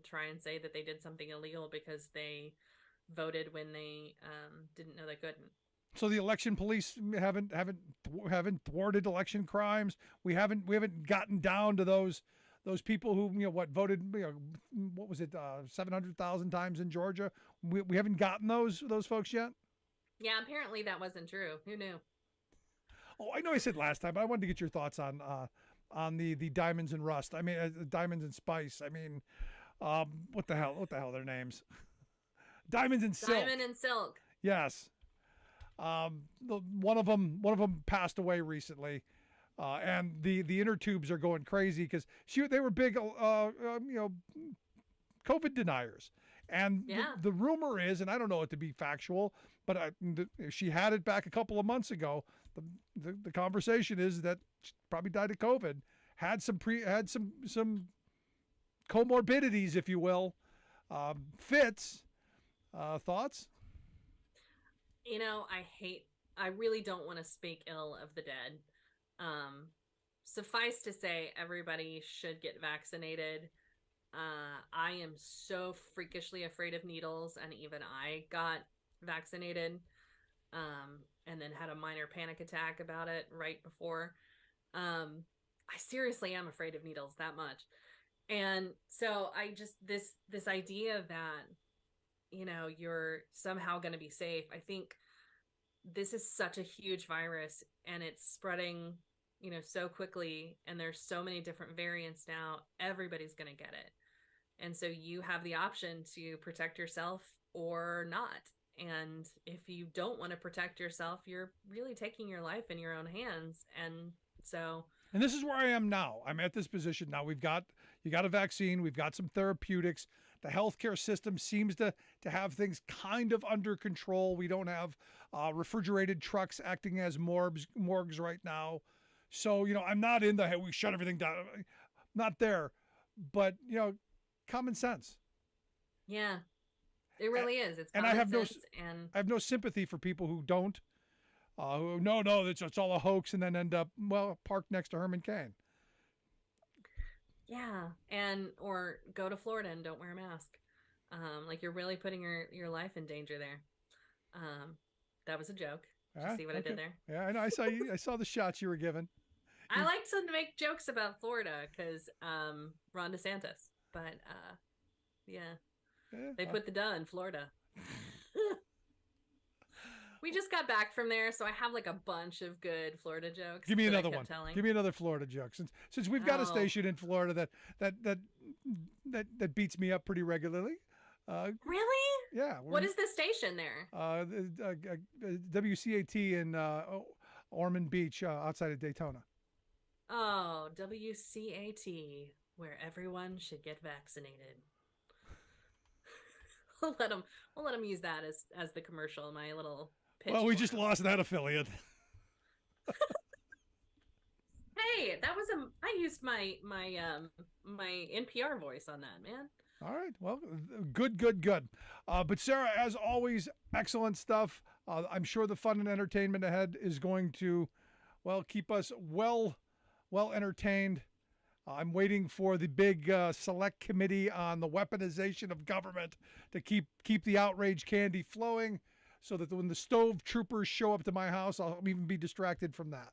try and say that they did something illegal because they voted when they didn't know they couldn't. So the election police haven't thwarted election crimes. We haven't gotten down to those people who, you know, voted, you know, what was it, 700,000 times in Georgia. We haven't gotten those folks yet. Yeah, apparently that wasn't true. Who knew? Oh, I know I said last time, but I wanted to get your thoughts on on the diamonds and rust. I mean, diamonds and spice. I mean, what the hell are their names? Diamonds and silk. Diamond and Silk. Yes. One of them passed away recently, and the inner tubes are going crazy because they were big, COVID deniers. And the rumor is, and I don't know it to be factual, but she had it back a couple of months ago. The conversation is that she probably died of COVID, had some comorbidities, if you will, fits. Thoughts? I really don't want to speak ill of the dead. Suffice to say, everybody should get vaccinated. I am so freakishly afraid of needles, and even I got vaccinated, and then had a minor panic attack about it right before. I seriously am afraid of needles that much. And so I just, this idea that, you're somehow going to be safe. I think this is such a huge virus, and it's spreading, so quickly, and there's so many different variants now. Everybody's going to get it. And so you have the option to protect yourself or not. And if you don't want to protect yourself, you're really taking your life in your own hands. And this is where I am now. I'm at this position now. You got a vaccine. We've got some therapeutics. The healthcare system seems to have things kind of under control. We don't have refrigerated trucks acting as morgues right now. So, I'm not in hey, we shut everything down. Not there. But, common sense. Yeah, it really is. It's and I have no sympathy for people who don't. No, it's all a hoax, and then end up parked next to Herman Cain. Yeah, or go to Florida and don't wear a mask. Like, you're really putting your life in danger there. That was a joke. Did you see what I did there? Yeah, I know. I saw the shots you were given. I like to make jokes about Florida because Ron DeSantis, but they put the duh in Florida. We just got back from there, so I have like a bunch of good Florida jokes. Give me another one. Give me another Florida joke. Since we've got a station in Florida that beats me up pretty regularly. Really? Yeah. What is the station there? WCAT in Ormond Beach, outside of Daytona. Oh, WCAT, where everyone should get vaccinated. We'll let them use that as the commercial. My little pitch. Well, we just lost that affiliate. Hey, I used my NPR voice on that, man. All right. Well, good. But Sarah, as always, excellent stuff. I'm sure the fun and entertainment ahead is going to, keep us well entertained. I'm waiting for the big select committee on the weaponization of government to keep the outrage candy flowing, so that when the stove troopers show up to my house, I'll even be distracted from that.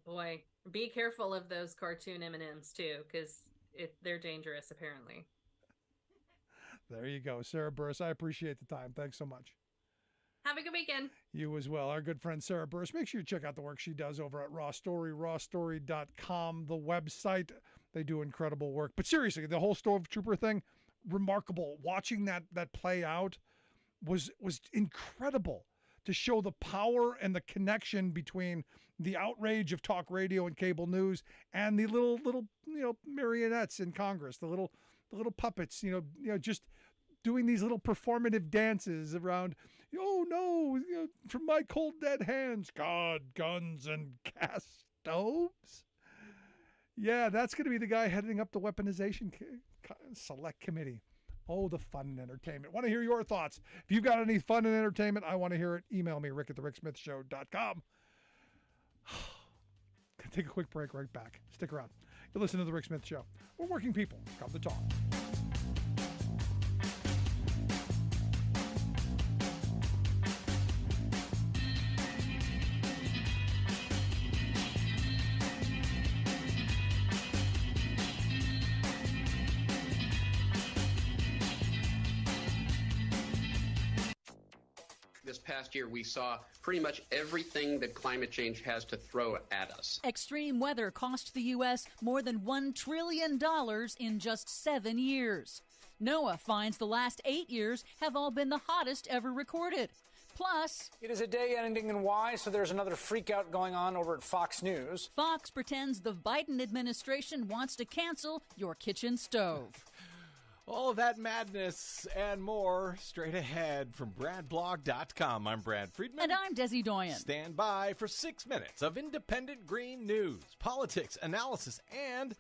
Boy, be careful of those cartoon M&Ms too, because they're dangerous apparently. There you go, Sarah Burris. I appreciate the time. Thanks so much. Have a good weekend. You as well. Our good friend Sarah Burris. Make sure you check out the work she does over at Raw Story, rawstory.com, the website. They do incredible work. But seriously, the whole Stove Trooper thing, remarkable. Watching that play out was incredible, to show the power and the connection between the outrage of talk radio and cable news and the little marionettes in Congress, the little puppets, just doing these little performative dances around, from my cold dead hands, God, guns, and gas stoves. Yeah, that's going to be the guy heading up the weaponization select committee. Oh, the fun and entertainment. Want to hear your thoughts. If you've got any fun and entertainment, I want to hear it. Email me, rick@thericksmithshow.com. Take a quick break, right back. Stick around. You're listening to The Rick Smith Show. We're working people. Come to talk. This past year, we saw pretty much everything that climate change has to throw at us. Extreme weather cost the U.S. more than $1 trillion in just 7 years. NOAA finds the last 8 years have all been the hottest ever recorded. Plus, it is a day ending in Y, so there's another freak out going on over at Fox News. Fox pretends the Biden administration wants to cancel your kitchen stove. All of that madness and more straight ahead from BradBlog.com. I'm Brad Friedman. And I'm Desi Doyen. Stand by for 6 minutes of independent green news, politics, analysis, and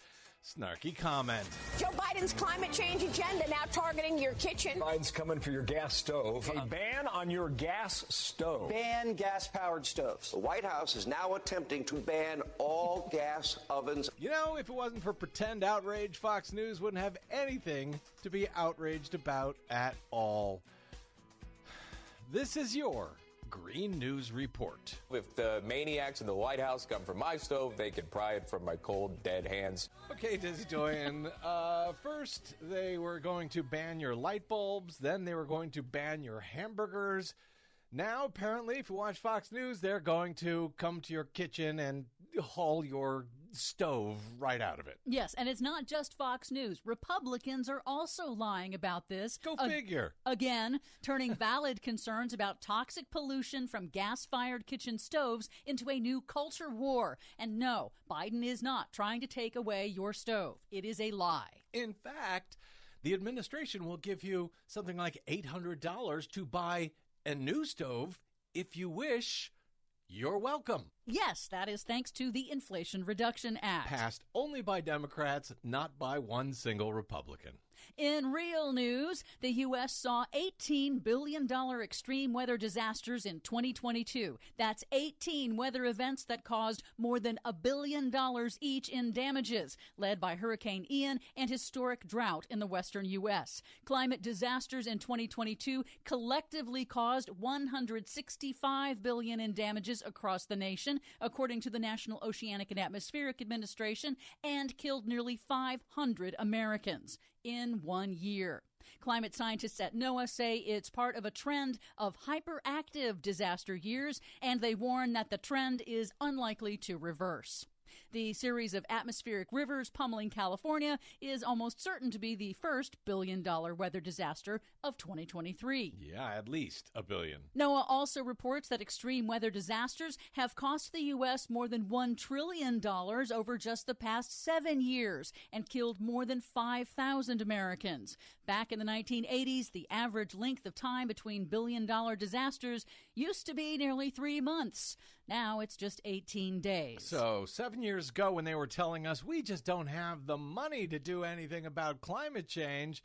snarky comment. Joe Biden's climate change agenda now targeting your kitchen. Biden's coming for your gas stove. A ban on your gas stove. Ban gas-powered stoves. The White House is now attempting to ban all gas ovens. You know, if it wasn't for pretend outrage, Fox News wouldn't have anything to be outraged about at all. This is your Green News Report. If the maniacs in the White House come from my stove, they can pry it from my cold, dead hands. Okay, Desi Doyen. First, they were going to ban your light bulbs. Then they were going to ban your hamburgers. Now, apparently, if you watch Fox News, they're going to come to your kitchen and haul your stove right out of it. Yes, and it's not just Fox News. Republicans are also lying about this. Go figure. Again, turning valid concerns about toxic pollution from gas-fired kitchen stoves into a new culture war. And no, Biden is not trying to take away your stove. It is a lie. In fact, the administration will give you something like $800 to buy a new stove if you wish. You're welcome. Yes, that is thanks to the Inflation Reduction Act. Passed only by Democrats, not by one single Republican. In real news, the U.S. saw $18 billion extreme weather disasters in 2022. That's 18 weather events that caused more than $1 billion each in damages, led by Hurricane Ian and historic drought in the western U.S. Climate disasters in 2022 collectively caused $165 billion in damages across the nation, according to the National Oceanic and Atmospheric Administration, and killed nearly 500 Americans in 1 year. Climate scientists at NOAA say it's part of a trend of hyperactive disaster years, and they warn that the trend is unlikely to reverse. The series of atmospheric rivers pummeling California is almost certain to be the first billion-dollar weather disaster of 2023. Yeah, at least $1 billion. NOAA also reports that extreme weather disasters have cost the U.S. more than $1 trillion over just the past 7 years and killed more than 5,000 Americans. Back in the 1980s, the average length of time between billion-dollar disasters used to be nearly 3 months. Now it's just 18 days. So 7 years ago, when they were telling us we just don't have the money to do anything about climate change,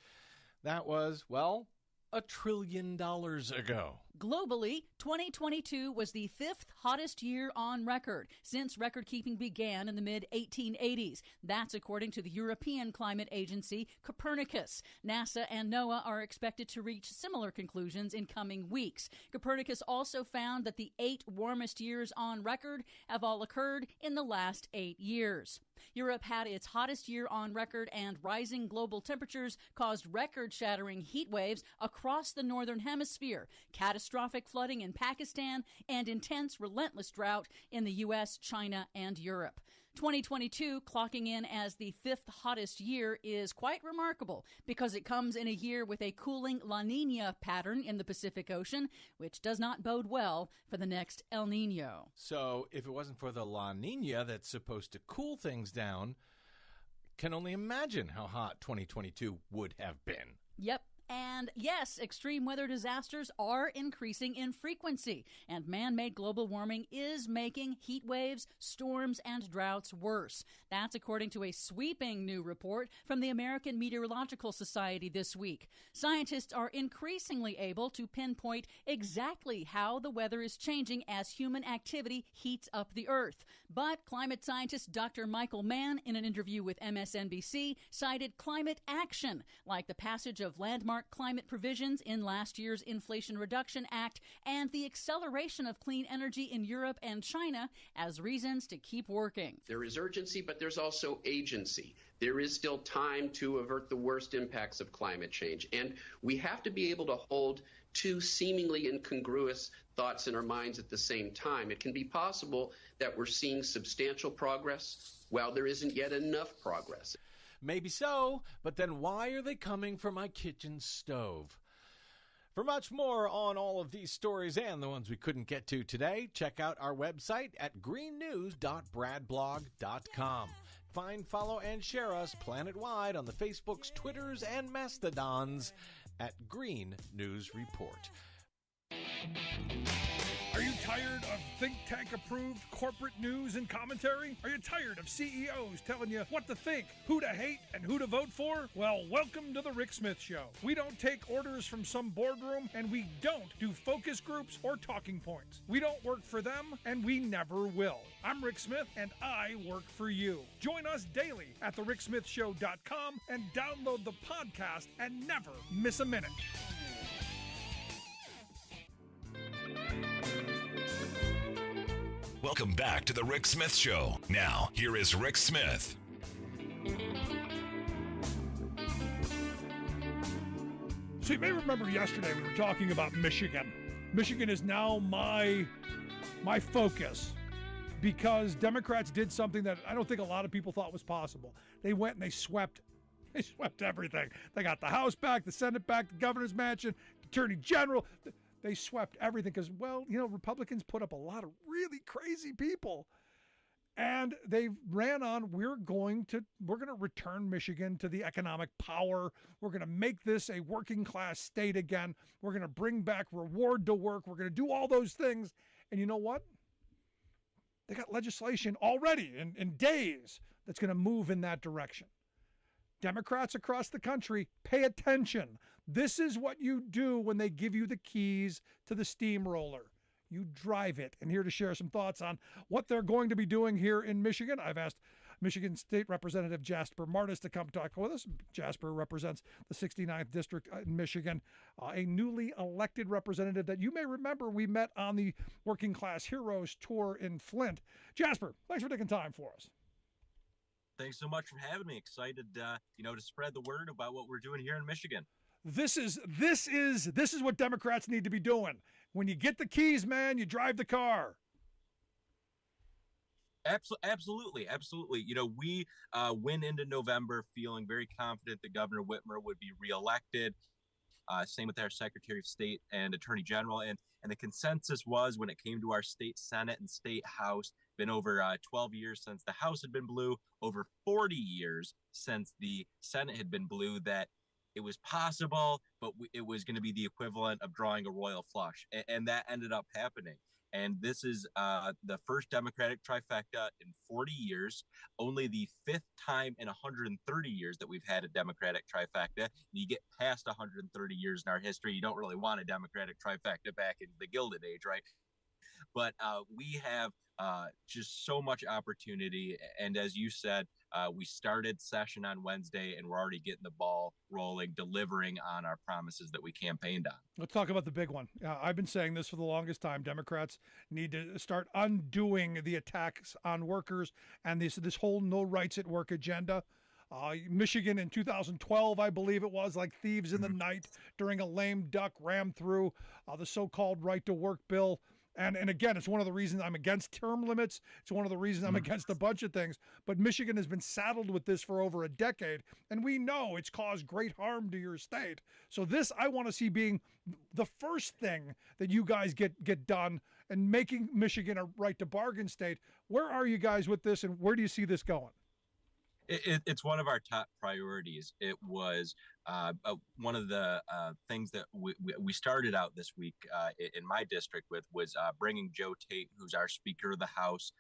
that was, well, $1 trillion ago. Globally, 2022 was the 5th hottest year on record since record-keeping began in the mid-1880s. That's according to the European Climate Agency, Copernicus. NASA and NOAA are expected to reach similar conclusions in coming weeks. Copernicus also found that the 8 warmest years on record have all occurred in the last 8 years. Europe had its hottest year on record, and rising global temperatures caused record-shattering heat waves across the northern hemisphere, catastrophic flooding in Pakistan, and intense, relentless drought in the U.S., China, and Europe. 2022, clocking in as the 5th hottest year, is quite remarkable because it comes in a year with a cooling La Nina pattern in the Pacific Ocean, which does not bode well for the next El Nino. So if it wasn't for the La Nina that's supposed to cool things down, can only imagine how hot 2022 would have been. Yep. And yes, extreme weather disasters are increasing in frequency, and man-made global warming is making heat waves, storms, and droughts worse. That's according to a sweeping new report from the American Meteorological Society this week. Scientists are increasingly able to pinpoint exactly how the weather is changing as human activity heats up the Earth. But climate scientist Dr. Michael Mann, in an interview with MSNBC, cited climate action, like the passage of landmark climate provisions in last year's Inflation Reduction Act and the acceleration of clean energy in Europe and China as reasons to keep working. There is urgency, but there's also agency. There is still time to avert the worst impacts of climate change. And we have to be able to hold two seemingly incongruous thoughts in our minds at the same time. It can be possible that we're seeing substantial progress while there isn't yet enough progress. Maybe so, but then why are they coming for my kitchen stove? For much more on all of these stories and the ones we couldn't get to today, check out our website at greennews.bradblog.com. Find, follow, and share us planet-wide on the Facebooks, Twitters, and Mastodons at Green News Report. Are you tired of think tank approved corporate news and commentary? Are you tired of CEOs telling you what to think, who to hate, and who to vote for? Well, welcome to the Rick Smith Show. We don't take orders from some boardroom, and we don't do focus groups or talking points. We don't work for them, and we never will. I'm Rick Smith, and I work for you. Join us daily at thericksmithshow.com and download the podcast and never miss a minute. Welcome back to the Rick Smith Show. Now, here is Rick Smith. So you may remember yesterday we were talking about Michigan. Michigan is now my focus because Democrats did something that I don't think a lot of people thought was possible. They went and they swept everything. They got the House back, the Senate back, the governor's mansion, the Attorney General. They swept everything because, well, you know, Republicans put up a lot of really crazy people. And they ran on, we're going to return Michigan to the economic power. We're going to make this a working class state again. We're going to bring back reward to work. We're going to do all those things. And you know what? They got legislation already in days that's going to move in that direction. Democrats across the country, pay attention. This is what you do when they give you the keys to the steamroller. You drive it. And here to share some thoughts on what they're going to be doing here in Michigan, I've asked Michigan State Representative Jasper Martis to come talk with us. Jasper represents the 69th District in Michigan, a newly elected representative that you may remember we met on the Working Class Heroes Tour in Flint. Jasper, thanks for taking time for us. Thanks so much for having me. Excited, to spread the word about what we're doing here in Michigan. This is what Democrats need to be doing. When you get the keys, man, you drive the car. Absolutely. We went into November feeling very confident that Governor Whitmer would be reelected. Same with our Secretary of State and Attorney General. And the consensus was, when it came to our state Senate and state House, been over 12 years since the House had been blue, over 40 years since the Senate had been blue, that it was possible, but it was going to be the equivalent of drawing a royal flush. And that ended up happening. And this is the first Democratic trifecta in 40 years, only the fifth time in 130 years that we've had a Democratic trifecta. You get past 130 years in our history, you don't really want a Democratic trifecta back in the Gilded Age, right? But we have just so much opportunity. And as you said, we started session on Wednesday, and we're already getting the ball rolling, delivering on our promises that we campaigned on. Let's talk about the big one. I've been saying this for the longest time. Democrats need to start undoing the attacks on workers and this whole no rights at work agenda. Michigan in 2012, I believe it was, like thieves in the night during a lame duck rammed through the so-called right to work bill. And again, it's one of the reasons I'm against term limits. It's one of the reasons I'm against a bunch of things. But Michigan has been saddled with this for over a decade, and we know it's caused great harm to your state. So this, I want to see being the first thing that you guys get done and making Michigan a right to bargain state. Where are you guys with this, and where do you see this going? It's one of our top priorities. It was one of the things that we started out this week in my district with was bringing Joe Tate, who's our Speaker of the House,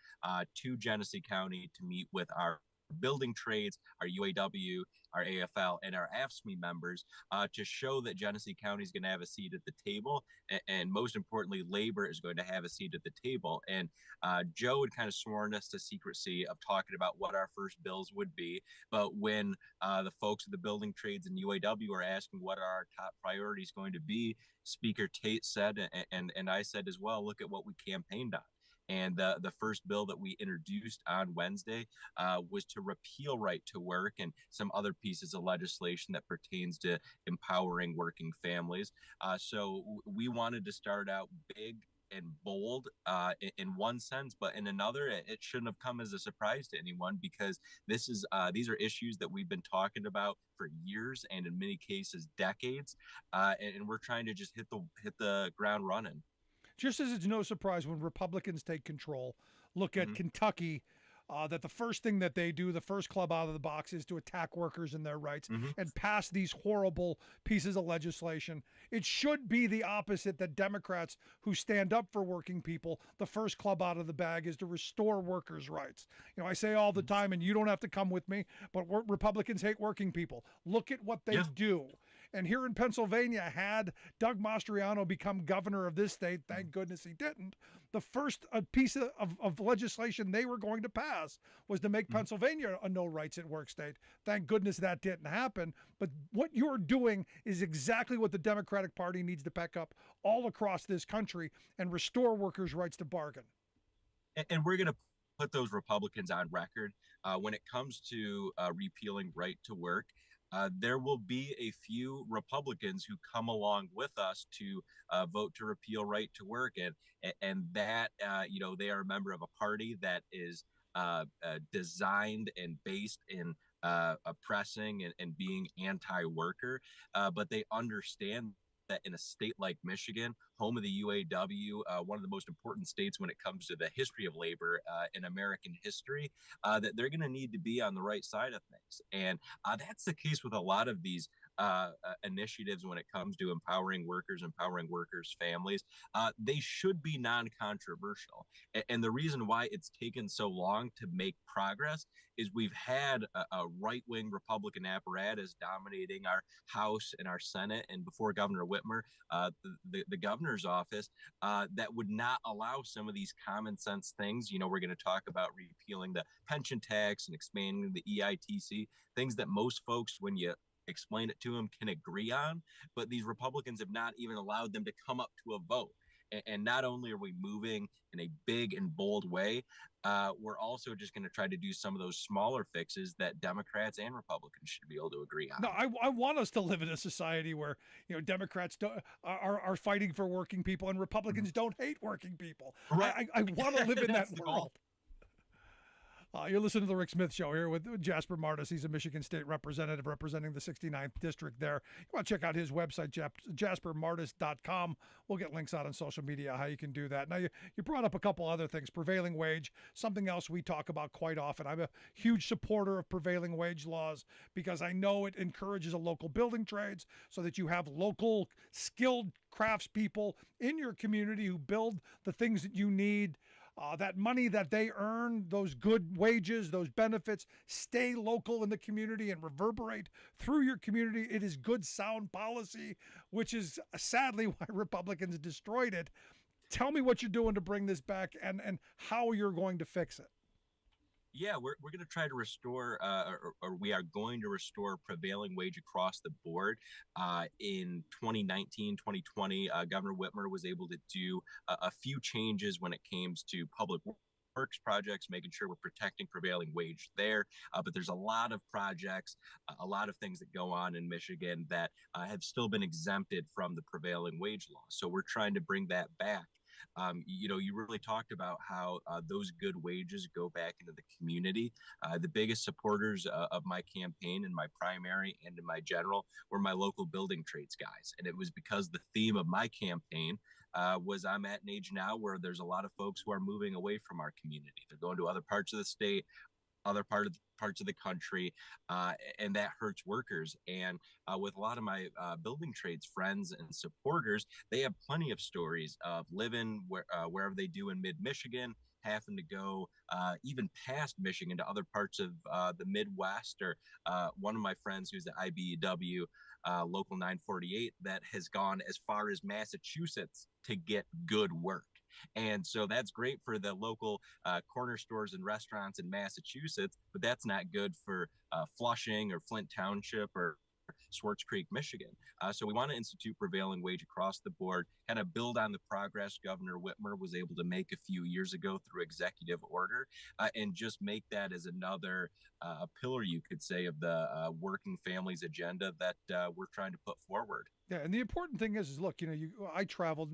to Genesee County to meet with our building trades, our UAW, our AFL, and our AFSCME members to show that Genesee County is going to have a seat at the table. And most importantly, labor is going to have a seat at the table. And Joe had kind of sworn us to secrecy of talking about what our first bills would be. But when the folks of the building trades and UAW are asking what are our top priorities going to be, Speaker Tate said, and I said as well, look at what we campaigned on. And the first bill that we introduced on Wednesday was to repeal right to work and some other pieces of legislation that pertains to empowering working families. So we wanted to start out big and bold in one sense, but in another, it shouldn't have come as a surprise to anyone because these are issues that we've been talking about for years and in many cases decades, and we're trying to just hit the ground running. Just as it's no surprise when Republicans take control, look at Kentucky, that the first thing that they do, the first club out of the box, is to attack workers and their rights and pass these horrible pieces of legislation. It should be the opposite, that Democrats who stand up for working people, the first club out of the bag is to restore workers' rights. You know, I say all the time, and you don't have to come with me, but Republicans hate working people. Look at what they do. And here in Pennsylvania, had Doug Mastriano become governor of this state, thank goodness he didn't, the first piece of legislation they were going to pass was to make Pennsylvania a no rights at work state. Thank goodness that didn't happen. But what you're doing is exactly what the Democratic Party needs to pick up all across this country and restore workers' rights to bargain. And we're going to put those Republicans on record when it comes to repealing right to work. There will be a few Republicans who come along with us to vote to repeal right to work, and that they are a member of a party that is designed and based in oppressing and being anti-worker, but they understand that in a state like Michigan, home of the UAW, one of the most important states when it comes to the history of labor in American history, that they're going to need to be on the right side of things. And that's the case with a lot of these initiatives when it comes to empowering workers families. They should be non-controversial. And the reason why it's taken so long to make progress is we've had a right-wing Republican apparatus dominating our House and our Senate, and before Governor Whitmer, the governor's office, that would not allow some of these common sense things. You know, we're going to talk about repealing the pension tax and expanding the EITC, things that most folks, when you explain it to them, can agree on, but these Republicans have not even allowed them to come up to a vote. And not only are we moving in a big and bold way, we're also just going to try to do some of those smaller fixes that Democrats and Republicans should be able to agree on. No, I want us to live in a society where, you know, Democrats are fighting for working people and Republicans don't hate working people. Right. I want to live in that world. You're listening to the Rick Smith Show here with Jasper Martis. He's a Michigan State representative representing the 69th District there. You want to check out his website, jaspermartis.com. We'll get links out on social media how you can do that. Now, you brought up a couple other things. Prevailing wage, something else we talk about quite often. I'm a huge supporter of prevailing wage laws because I know it encourages a local building trades so that you have local skilled craftspeople in your community who build the things that you need. That money that they earn, those good wages, those benefits, stay local in the community and reverberate through your community. It is good, sound policy, which is sadly why Republicans destroyed it. Tell me what you're doing to bring this back and how you're going to fix it. Yeah, we're going to try to restore, or we are going to restore prevailing wage across the board. In 2019, 2020, Governor Whitmer was able to do a few changes when it came to public works projects, making sure we're protecting prevailing wage there. But there's a lot of projects, a lot of things that go on in Michigan that have still been exempted from the prevailing wage law. So we're trying to bring that back. You really talked about how those good wages go back into the community. The biggest supporters of my campaign in my primary and in my general were my local building trades guys. And it was because the theme of my campaign was I'm at an age now where there's a lot of folks who are moving away from our community. They're going to other parts of the state, other parts of the country, and that hurts workers. And with a lot of my building trades friends and supporters, they have plenty of stories of living wherever they do in mid-Michigan, having to go even past Michigan to other parts of the Midwest, or one of my friends who's the IBEW Local 948 that has gone as far as Massachusetts to get good work. And so that's great for the local corner stores and restaurants in Massachusetts, but that's not good for Flushing or Flint Township or Swartz Creek, Michigan. So we want to institute prevailing wage across the board, kind of build on the progress Governor Whitmer was able to make a few years ago through executive order, and just make that as another pillar, you could say, of the working families agenda that we're trying to put forward. Yeah, and the important thing is look, I traveled,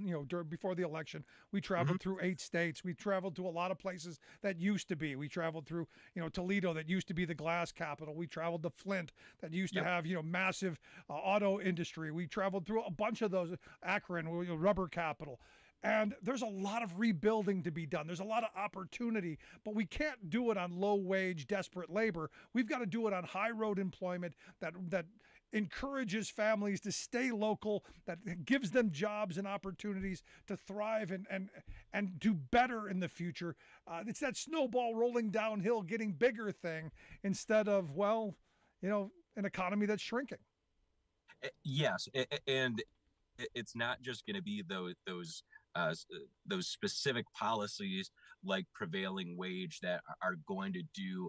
before the election, we traveled through 8 states. We traveled to a lot of places that used to be. We traveled through, Toledo, that used to be the glass capital. We traveled to Flint, that used to have, massive auto industry. We traveled through a bunch of those, Akron, rubber capital. And there's a lot of rebuilding to be done. There's a lot of opportunity, but we can't do it on low wage, desperate labor. We've got to do it on high road employment that encourages families to stay local, that gives them jobs and opportunities to thrive and do better in the future. It's that snowball rolling downhill, getting bigger thing, instead of, an economy that's shrinking. Yes, and it's not just going to be those specific policies like prevailing wage that are going to do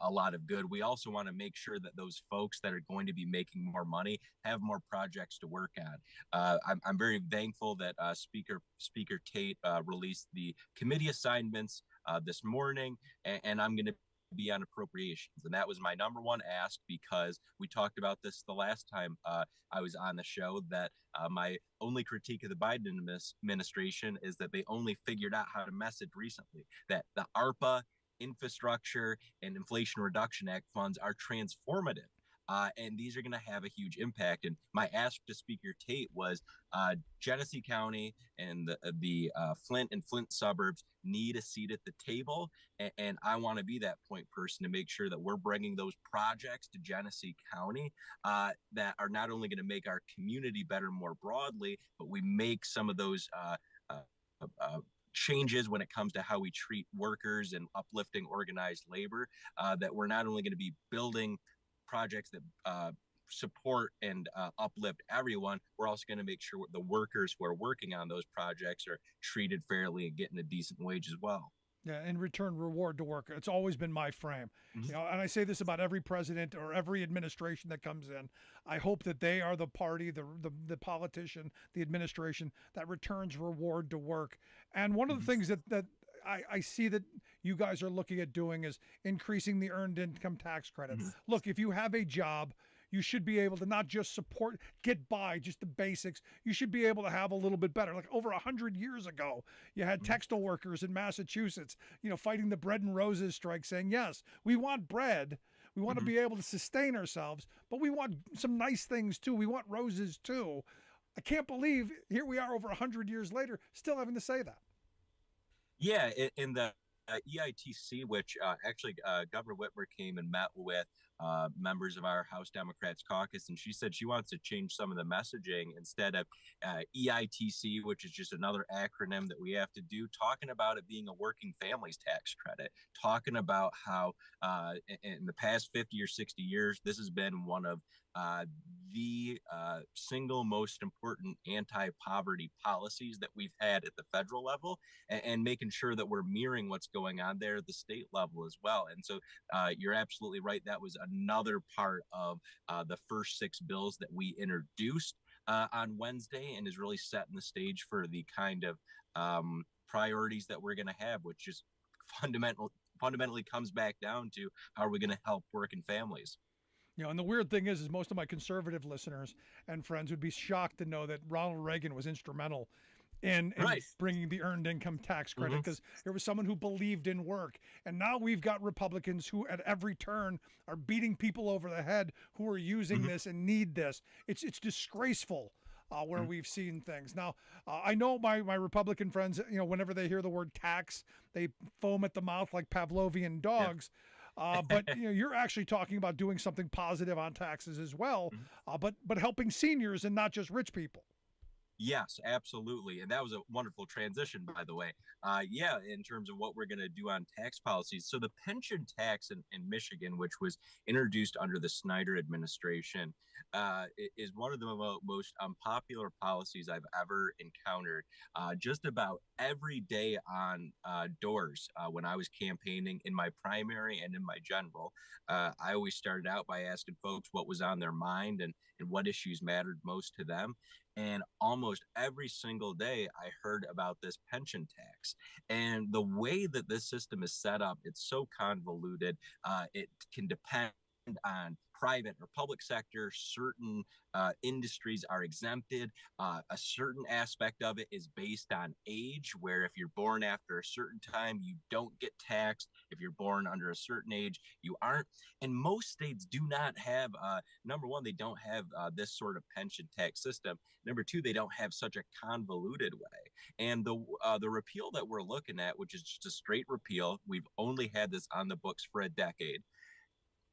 a lot of good. We also want to make sure that those folks that are going to be making more money have more projects to work on. I'm very thankful that Speaker Tate released the committee assignments this morning, and I'm going to be on appropriations. And that was my number one ask, because we talked about this the last time I was on the show, that my only critique of the Biden administration is that they only figured out how to message recently that the ARPA, Infrastructure, and Inflation Reduction Act funds are transformative. And these are going to have a huge impact. And my ask to Speaker Tate was Genesee County and the Flint and Flint suburbs need a seat at the table. And I want to be that point person to make sure that we're bringing those projects to Genesee County that are not only going to make our community better more broadly, but we make some of those changes when it comes to how we treat workers and uplifting organized labor, that we're not only going to be building projects that support and uplift everyone, we're also going to make sure the workers who are working on those projects are treated fairly and getting a decent wage as well. Yeah, in return, reward to work. It's always been my frame. And I say this about every president or every administration that comes in. I hope that they are the party, the politician, the administration that returns reward to work. And one of the things that I see that you guys are looking at doing is increasing the earned income tax credit. Look, if you have a job, you should be able to not just get by, just the basics. You should be able to have a little bit better. Like over 100 years ago, you had textile workers in Massachusetts, fighting the bread and roses strike, saying, yes, we want bread. We want to be able to sustain ourselves, but we want some nice things too. We want roses too. I can't believe here we are over 100 years later, still having to say that. Yeah, in the EITC, which actually Governor Whitmer came and met with members of our House Democrats caucus, and she said she wants to change some of the messaging instead of EITC, which is just another acronym that we have to do, talking about it being a working families tax credit, talking about how in the past 50 or 60 years, this has been one of the single most important anti-poverty policies that we've had at the federal level, and making sure that we're mirroring what's going on there at the state level as well. And so you're absolutely right. That was another part of the first 6 bills that we introduced on Wednesday, and is really setting the stage for the kind of priorities that we're going to have, which is fundamentally comes back down to how are we going to help working families. And the weird thing is most of my conservative listeners and friends would be shocked to know that Ronald Reagan was instrumental in bringing the earned income tax credit, because there was someone who believed in work. And now we've got Republicans who at every turn are beating people over the head who are using this and need this. It's disgraceful where we've seen things. Now, I know my Republican friends, whenever they hear the word tax, they foam at the mouth like Pavlovian dogs. But you're actually talking about doing something positive on taxes as well, but helping seniors and not just rich people. Yes, absolutely. And that was a wonderful transition, by the way. Yeah, in terms of what we're going to do on tax policies. So, the pension tax in Michigan, which was introduced under the Snyder administration, is one of the most unpopular policies I've ever encountered. Just about every day on doors when I was campaigning in my primary and in my general, I always started out by asking folks what was on their mind and what issues mattered most to them. And almost every single day, I heard about this pension tax. And the way that this system is set up, it's so convoluted. It can depend on private or public sector. Certain industries are exempted. A certain aspect of it is based on age, where if you're born after a certain time, you don't get taxed. If you're born under a certain age, you aren't. And most states do not have, number one, they don't have this sort of pension tax system. Number two, they don't have such a convoluted way. And the repeal that we're looking at, which is just a straight repeal, we've only had this on the books for a decade.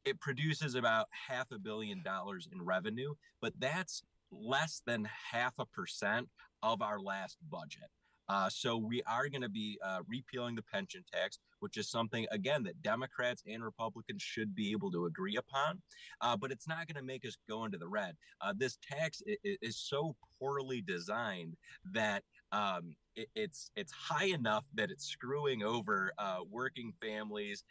It produces about $500 million in revenue, but that's less than 0.5% of our last budget. So we are going to be repealing the pension tax, which is something, again, that Democrats and Republicans should be able to agree upon. But it's not going to make us go into the red. This tax is so poorly designed that it's high enough that it's screwing over working families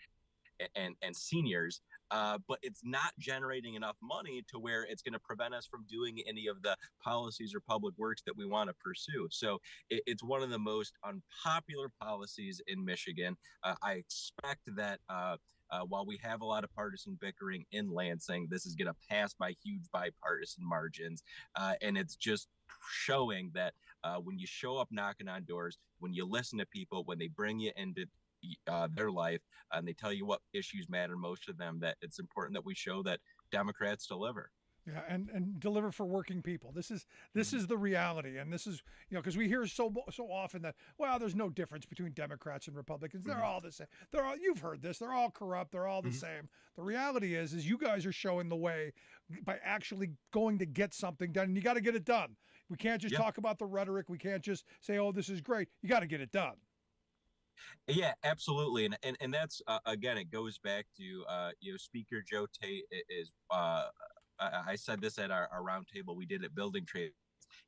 and seniors, but it's not generating enough money to where it's going to prevent us from doing any of the policies or public works that we want to pursue. So it's one of the most unpopular policies in Michigan. I expect that while we have a lot of partisan bickering in Lansing, this is going to pass by huge bipartisan margins. And it's just showing that when you show up knocking on doors, when you listen to people, when they bring you into their life and they tell you what issues matter most to them, that it's important that we show that Democrats deliver. Yeah, and deliver for working people. This is the reality, and this is, because we hear so often that, well, there's no difference between Democrats and Republicans. They're all the same. You've heard this. They're all corrupt. They're all the same. The reality is you guys are showing the way by actually going to get something done, and you got to get it done. We can't just talk about the rhetoric. We can't just say, oh, this is great. You got to get it done. Yeah, absolutely, and that's again, it goes back to Speaker Joe Tate is. I said this at our roundtable we did at Building Trades.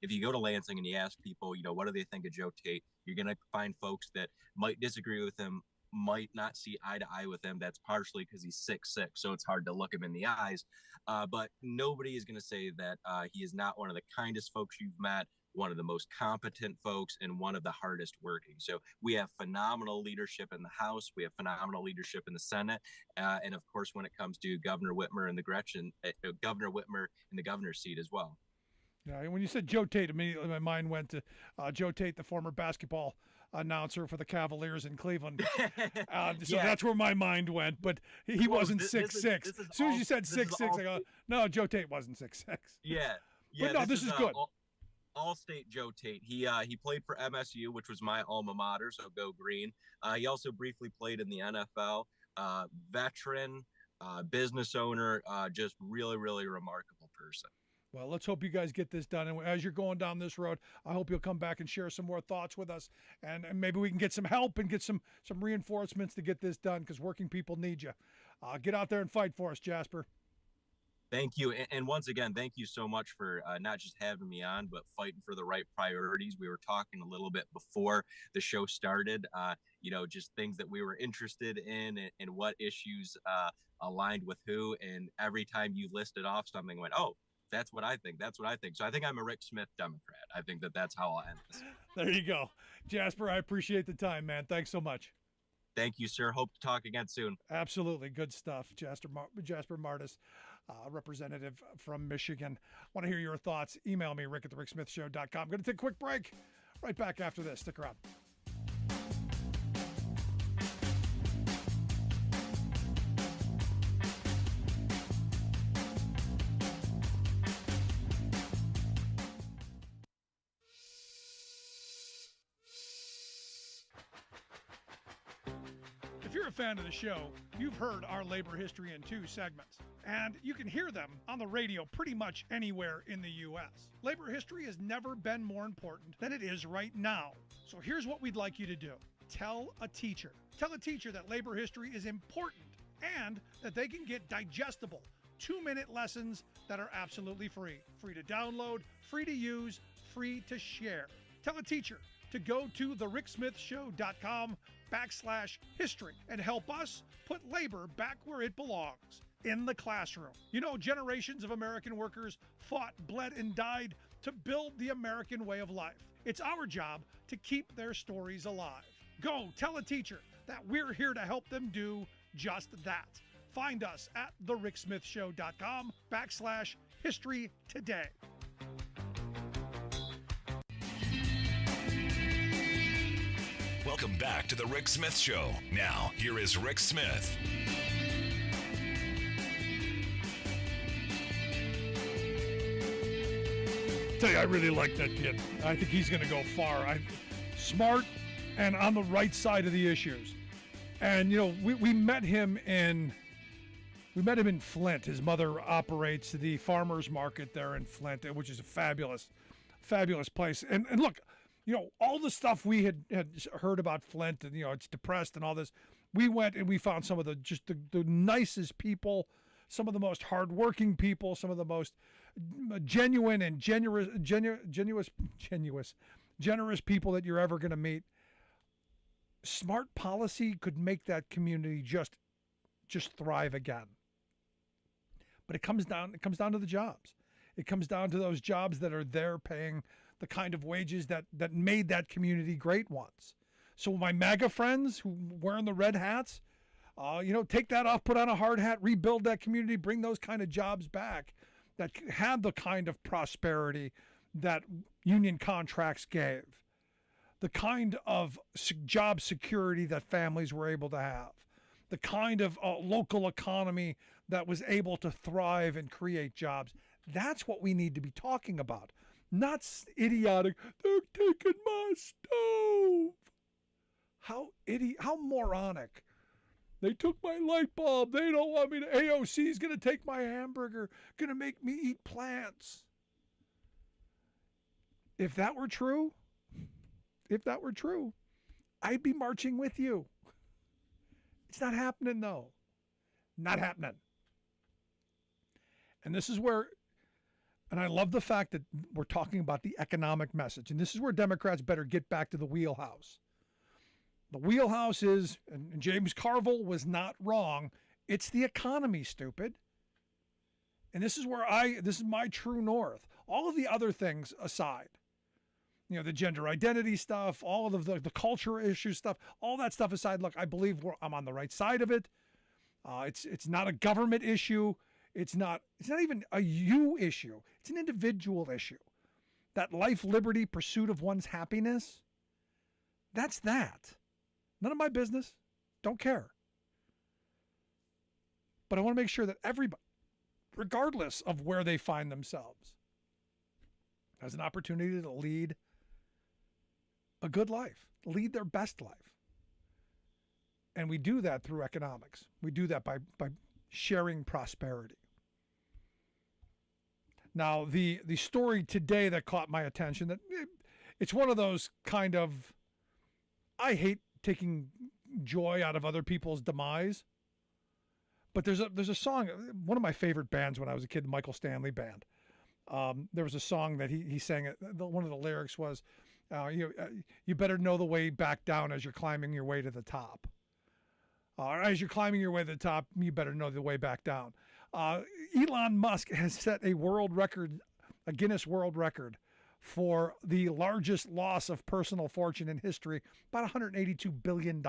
If you go to Lansing and you ask people, what do they think of Joe Tate, you're going to find folks that might disagree with him, might not see eye to eye with him. That's partially because he's 6'6", so it's hard to look him in the eyes. But nobody is going to say that he is not one of the kindest folks you've met, one of the most competent folks, and one of the hardest working. So we have phenomenal leadership in the House. We have phenomenal leadership in the Senate. And of course, when it comes to Governor Whitmer and Governor Whitmer in the governor's seat as well. Yeah, and when you said Joe Tate, immediately my mind went to Joe Tate, the former basketball announcer for the Cavaliers in Cleveland. That's where my mind went. But he wasn't 6'6". As soon as you said 6'6", I go, no, Joe Tate wasn't 6'6". Yeah. But no, this is good. All-state Joe Tate. He played for MSU, which was my alma mater, so go green. He also briefly played in the NFL. Veteran, business owner, just really, really remarkable person. Well, let's hope you guys get this done. And as you're going down this road, I hope you'll come back and share some more thoughts with us. And maybe we can get some help and get some reinforcements to get this done, because working people need you. Get out there and fight for us, Jasper. Thank you. And once again, thank you so much for not just having me on, but fighting for the right priorities. We were talking a little bit before the show started, just things that we were interested in and what issues aligned with who. And every time you listed off something, I went, oh, that's what I think. That's what I think. So I think I'm a Rick Smith Democrat. I think that's how I'll end this. There you go. Jasper, I appreciate the time, man. Thanks so much. Thank you, sir. Hope to talk again soon. Absolutely. Good stuff. Jasper Martis, representative from Michigan. Want to hear your thoughts? Email me, rick@thericksmithshow.com. I'm going to take a quick break. Right back after this. Stick around. If you're a fan of the show, you've heard our Labor History in 2 segments, and you can hear them on the radio pretty much anywhere in the U.S. Labor history has never been more important than it is right now. So here's what we'd like you to do. Tell a teacher. Tell a teacher that labor history is important and that they can get digestible 2-minute lessons that are absolutely free. Free to download, free to use, free to share. Tell a teacher to go to thericksmithshow.com/history and help us put labor back where it belongs, in the classroom. You know, generations of American workers fought, bled, and died to build the American way of life. It's our job to keep their stories alive. Go tell a teacher that we're here to help them do just that. Find us at thericksmithshow.com/history today. Welcome back to the Rick Smith Show. Now, here is Rick Smith. Tell you, I really like that kid. I think he's going to go far. Smart and on the right side of the issues. And you know, we met him in Flint. His mother operates the farmers market there in Flint, which is a fabulous place. And look, you know, all the stuff we had heard about Flint, and you know, it's depressed and all this. We went and we found some of the nicest people, some of the most hardworking people, some of the most genuine and generous people that you're ever going to meet. Smart policy could make that community just thrive again. But it comes down to the jobs. It comes down to those jobs that are there paying the kind of wages that made that community great once. So my MAGA friends who wearing the red hats, take that off, put on a hard hat, rebuild that community, bring those kind of jobs back that had the kind of prosperity that union contracts gave, the kind of job security that families were able to have, the kind of local economy that was able to thrive and create jobs. That's what we need to be talking about. Not idiotic, they're taking my stove. How moronic. They took my light bulb. They don't want me to. AOC is going to take my hamburger, going to make me eat plants. If that were true, I'd be marching with you. It's not happening, though. Not happening. And this is where, and I love the fact that we're talking about the economic message, and this is where Democrats better get back to the wheelhouse. The wheelhouse is, and James Carville was not wrong, it's the economy, stupid. And this is my true north. All of the other things aside, the gender identity stuff, all of the culture issue stuff, all that stuff aside, look, I believe I'm on the right side of it. It's not a government issue. It's not even a you issue. It's an individual issue. That life, liberty, pursuit of one's happiness, that's that. None of my business. Don't care. But I want to make sure that everybody, regardless of where they find themselves, has an opportunity to lead a good life, lead their best life. And we do that through economics. We do that by sharing prosperity. Now, the story today that caught my attention, that it's one of those kind of, I hate taking joy out of other people's demise. But there's a song, one of my favorite bands when I was a kid, the Michael Stanley Band. There was a song that he sang. One of the lyrics was, you better know the way back down as you're climbing your way to the top. As you're climbing your way to the top, you better know the way back down. Elon Musk has set a world record, a Guinness World Record, for the largest loss of personal fortune in history, about $182 billion.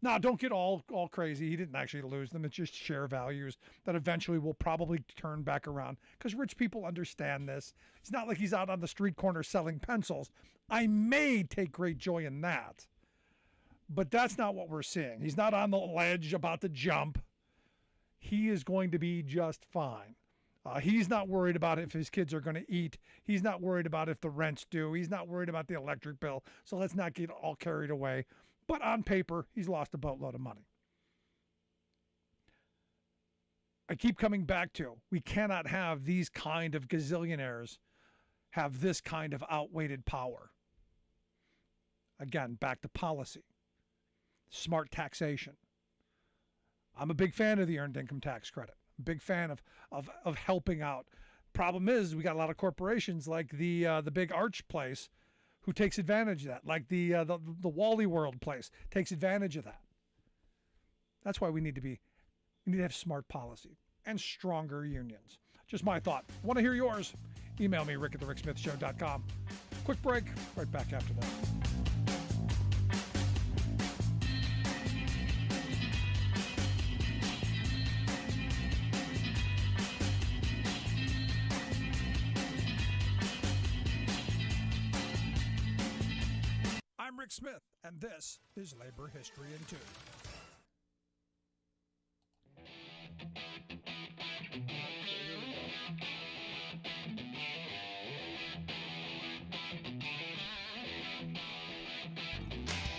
Now, don't get all crazy. He didn't actually lose them. It's just share values that eventually will probably turn back around because rich people understand this. It's not like he's out on the street corner selling pencils. I may take great joy in that, but that's not what we're seeing. He's not on the ledge about to jump. He is going to be just fine. He's not worried about if his kids are going to eat. He's not worried about if the rent's due. He's not worried about the electric bill. So let's not get all carried away But on paper, he's lost a boatload of money. I keep coming back to, we cannot have these kind of gazillionaires have this kind of outweighted power. Again, back to policy. Smart taxation. I'm a big fan of the earned income tax credit. Big fan of helping out. Problem is, we got a lot of corporations like the big Arch place who takes advantage of that, like the Wally World place takes advantage of that. That's why we need to have smart policy and stronger unions. Just my thought. Want to hear yours? Email me, rick@thericksmithshow.com. Quick break. Right back after that. I'm Rick Smith, and this is Labor History in 2.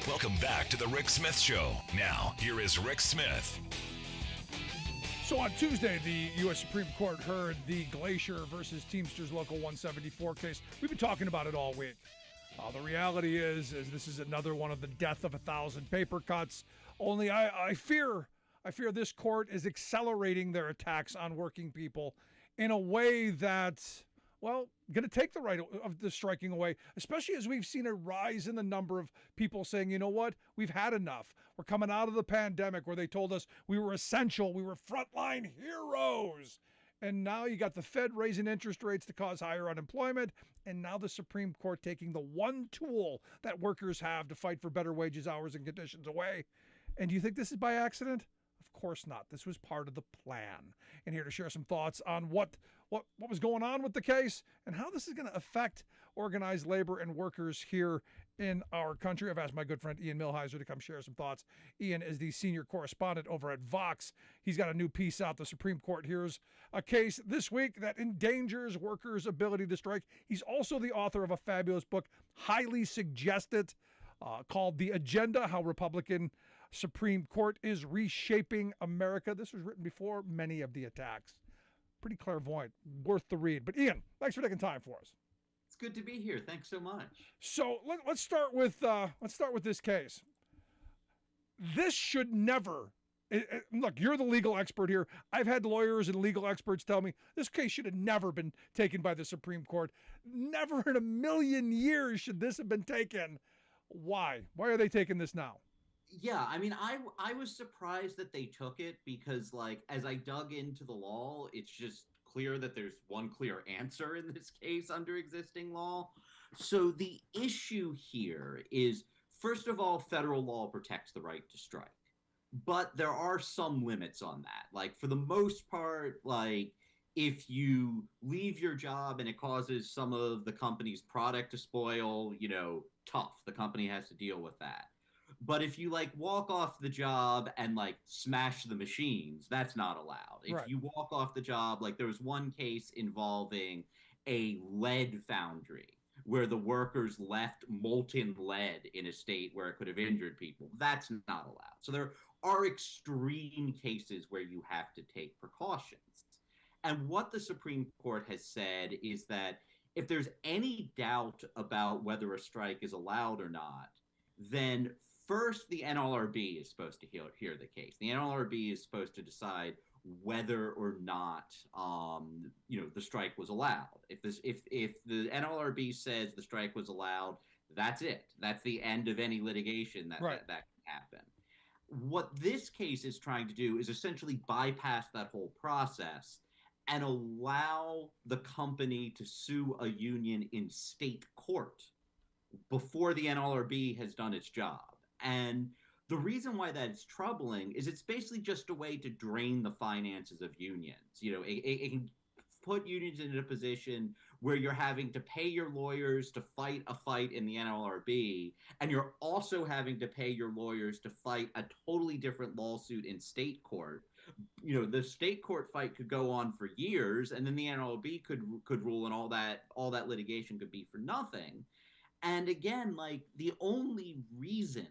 Welcome back to the Rick Smith Show. Now, here is Rick Smith. So on Tuesday, the U.S. Supreme Court heard the Glacier versus Teamsters Local 174 case. We've been talking about it all week. The reality is this is another one of the death of 1,000 paper cuts. Only I fear this court is accelerating their attacks on working people in a way that's, well, going to take the right of the striking away, especially as we've seen a rise in the number of people saying, you know what, we've had enough. We're coming out of the pandemic where they told us we were essential, we were frontline heroes. And now you got the Fed raising interest rates to cause higher unemployment, and now the Supreme Court taking the one tool that workers have to fight for better wages, hours, and conditions away. And do you think this is by accident? Of course not. This was part of the plan. And here to share some thoughts on what was going on with the case and how this is going to affect organized labor and workers here in our country. I've asked my good friend Ian Millhiser to come share some thoughts. Ian is the senior correspondent over at Vox. He's got a new piece out. The Supreme Court hears a case this week that endangers workers' ability to strike. He's also the author of a fabulous book, highly suggested, called The Agenda, How Republican Supreme Court is Reshaping America. This was written before many of the attacks. Pretty clairvoyant, worth the read. But Ian, thanks for taking time for us. It's good to be here. Thanks so much. So let's start with this case. This should never. Look, you're the legal expert here. I've had lawyers and legal experts tell me this case should have never been taken by the Supreme Court. Never in a million years should this have been taken. Why? Why are they taking this now? Yeah, I mean, I was surprised that they took it because, like, as I dug into the law, it's just clear that there's one clear answer in this case under existing law. So the issue here is, first of all, federal law protects the right to strike. But there are some limits on that. Like, for the most part, like, if you leave your job and it causes some of the company's product to spoil, tough. The company has to deal with that. But if you like walk off the job and like smash the machines, that's not allowed. If you walk off the job, like there was one case involving a lead foundry where the workers left molten lead in a state where it could have injured people. That's not allowed. So there are extreme cases where you have to take precautions. And what the Supreme Court has said is that if there's any doubt about whether a strike is allowed or not, then first, the NLRB is supposed to hear the case. The NLRB is supposed to decide whether or not, the strike was allowed. If the NLRB says the strike was allowed, that's it. That's the end of any litigation that can happen. What this case is trying to do is essentially bypass that whole process and allow the company to sue a union in state court before the NLRB has done its job. And the reason why that's troubling is it's basically just a way to drain the finances of unions. It can put unions in a position where you're having to pay your lawyers to fight a fight in the NLRB, and you're also having to pay your lawyers to fight a totally different lawsuit in state court. The state court fight could go on for years, and then the NLRB could rule, and all that litigation could be for nothing. And again, like the only reason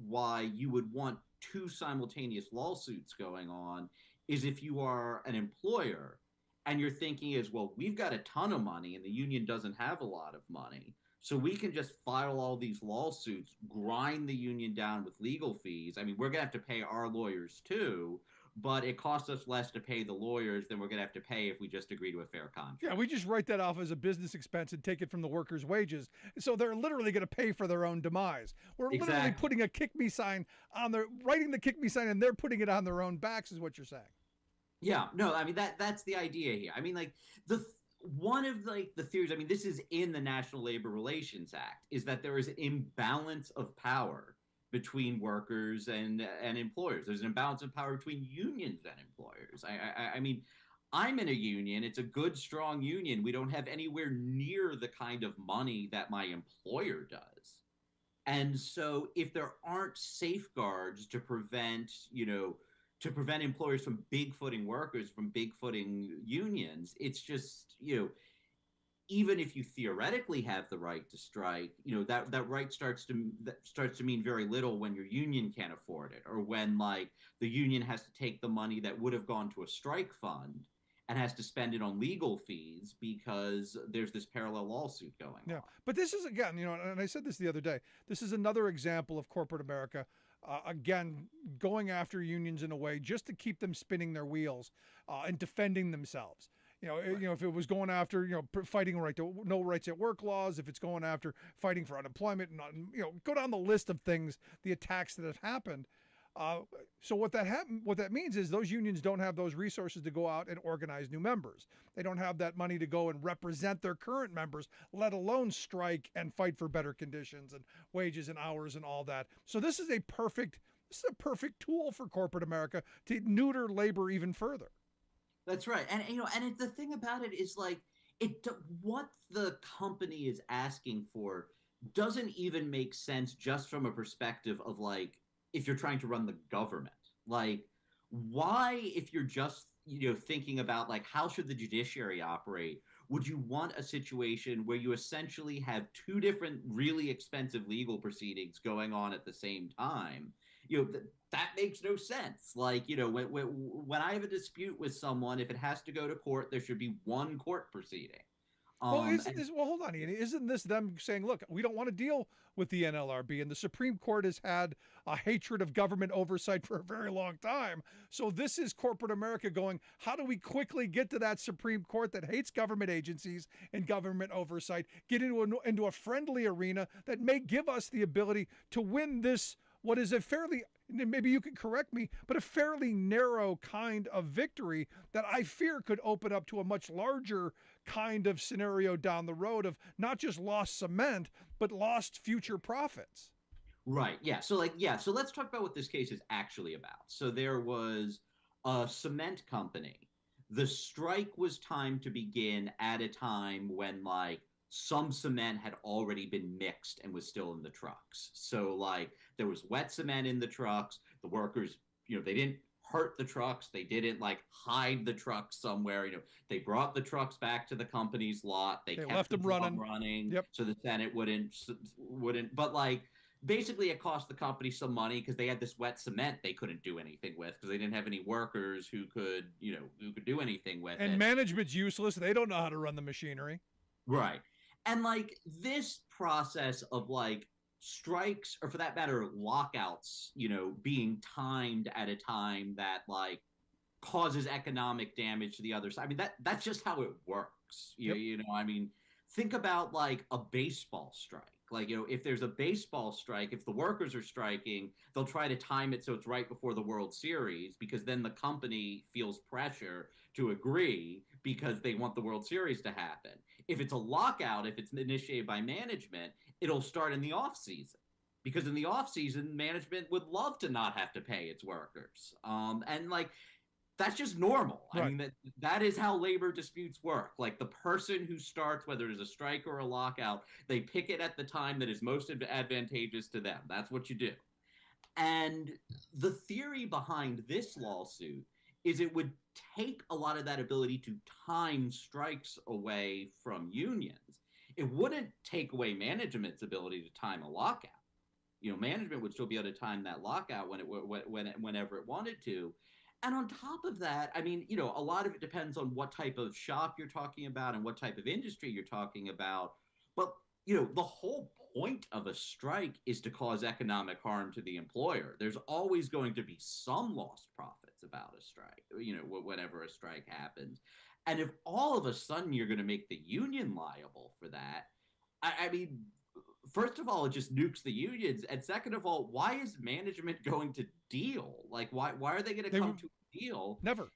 why you would want two simultaneous lawsuits going on is if you are an employer and your thinking is, well, we've got a ton of money and the union doesn't have a lot of money, so we can just file all these lawsuits, grind the union down with legal fees. I mean, we're going to have to pay our lawyers too, but it costs us less to pay the lawyers than we're going to have to pay if we just agree to a fair contract. Yeah, we just write that off as a business expense and take it from the workers' wages. So they're literally going to pay for their own demise. We're literally putting a kick me sign on their, writing the kick me sign, and they're putting it on their own backs, is what you're saying. Yeah, no, I mean, that's the idea here. I mean, like, one of the theories, I mean, this is in the National Labor Relations Act, is that there is an imbalance of power between workers and employers. There's an imbalance of power between unions and employers. I mean, I'm in a union. It's a good, strong union. We don't have anywhere near the kind of money that my employer does. And so if there aren't safeguards to prevent employers from bigfooting workers, from bigfooting unions, it's just, even if you theoretically have the right to strike, that right starts to mean very little when your union can't afford it, or when, like, the union has to take the money that would have gone to a strike fund and has to spend it on legal fees because there's this parallel lawsuit going on. Yeah, but this is, again, and I said this the other day, this is another example of corporate America, again, going after unions in a way just to keep them spinning their wheels and defending themselves. If it was going after, fighting no rights at work laws, if it's going after fighting for unemployment, go down the list of things, the attacks that have happened. So what that means is those unions don't have those resources to go out and organize new members. They don't have that money to go and represent their current members, let alone strike and fight for better conditions and wages and hours and all that. So this is a perfect tool for corporate America to neuter labor even further. That's right. And the thing about it is, like, what the company is asking for doesn't even make sense just from a perspective of, like, if you're trying to run the government. Like, why, if you're just, thinking about, like, how should the judiciary operate, would you want a situation where you essentially have two different really expensive legal proceedings going on at the same time? That makes no sense. Like, when I have a dispute with someone, if it has to go to court, there should be one court proceeding. Well, hold on, Ian. Isn't this them saying, look, we don't want to deal with the NLRB, and the Supreme Court has had a hatred of government oversight for a very long time. So this is corporate America going, how do we quickly get to that Supreme Court that hates government agencies and government oversight, get into a friendly arena that may give us the ability to win this, what is a fairly, maybe you can correct me, but a fairly narrow kind of victory that I fear could open up to a much larger kind of scenario down the road of not just lost cement, but lost future profits. Right. Yeah. So let's talk about what this case is actually about. So there was a cement company. The strike was timed to begin at a time when, like, some cement had already been mixed and was still in the trucks. So, like, there was wet cement in the trucks. The workers, they didn't hurt the trucks. They didn't, like, hide the trucks somewhere. They brought the trucks back to the company's lot. They kept left them running. Yep. So the Senate wouldn't. But, like, basically it cost the company some money because they had this wet cement they couldn't do anything with because they didn't have any workers who could do anything with it. And management's useless. They don't know how to run the machinery. Right. And, like, this process of, like, strikes, or for that matter, lockouts, being timed at a time that, like, causes economic damage to the other side. I mean, that's just how it works. Yep. I mean, think about, like, a baseball strike. Like, if there's a baseball strike, if the workers are striking, they'll try to time it so it's right before the World Series, because then the company feels pressure to agree because they want the World Series to happen. If it's a lockout, if it's initiated by management, it'll start in the off season, because in the off season, management would love to not have to pay its workers. And, like, that's just normal. Right. I mean, that is how labor disputes work. Like, the person who starts, whether it's a strike or a lockout, they pick it at the time that is most advantageous to them. That's what you do. And the theory behind this lawsuit is it would take a lot of that ability to time strikes away from unions. It wouldn't take away management's ability to time a lockout. management would still be able to time that lockout whenever it wanted to. And on top of that, I mean, a lot of it depends on what type of shop you're talking about and what type of industry you're talking about. But, the whole point of a strike is to cause economic harm to the employer. There's always going to be some lost profits about a strike, whenever a strike happens. And if all of a sudden you're going to make the union liable for that, I mean, first of all, it just nukes the unions. And second of all, why is management going to deal? Like, why are they going to come to a deal? Never.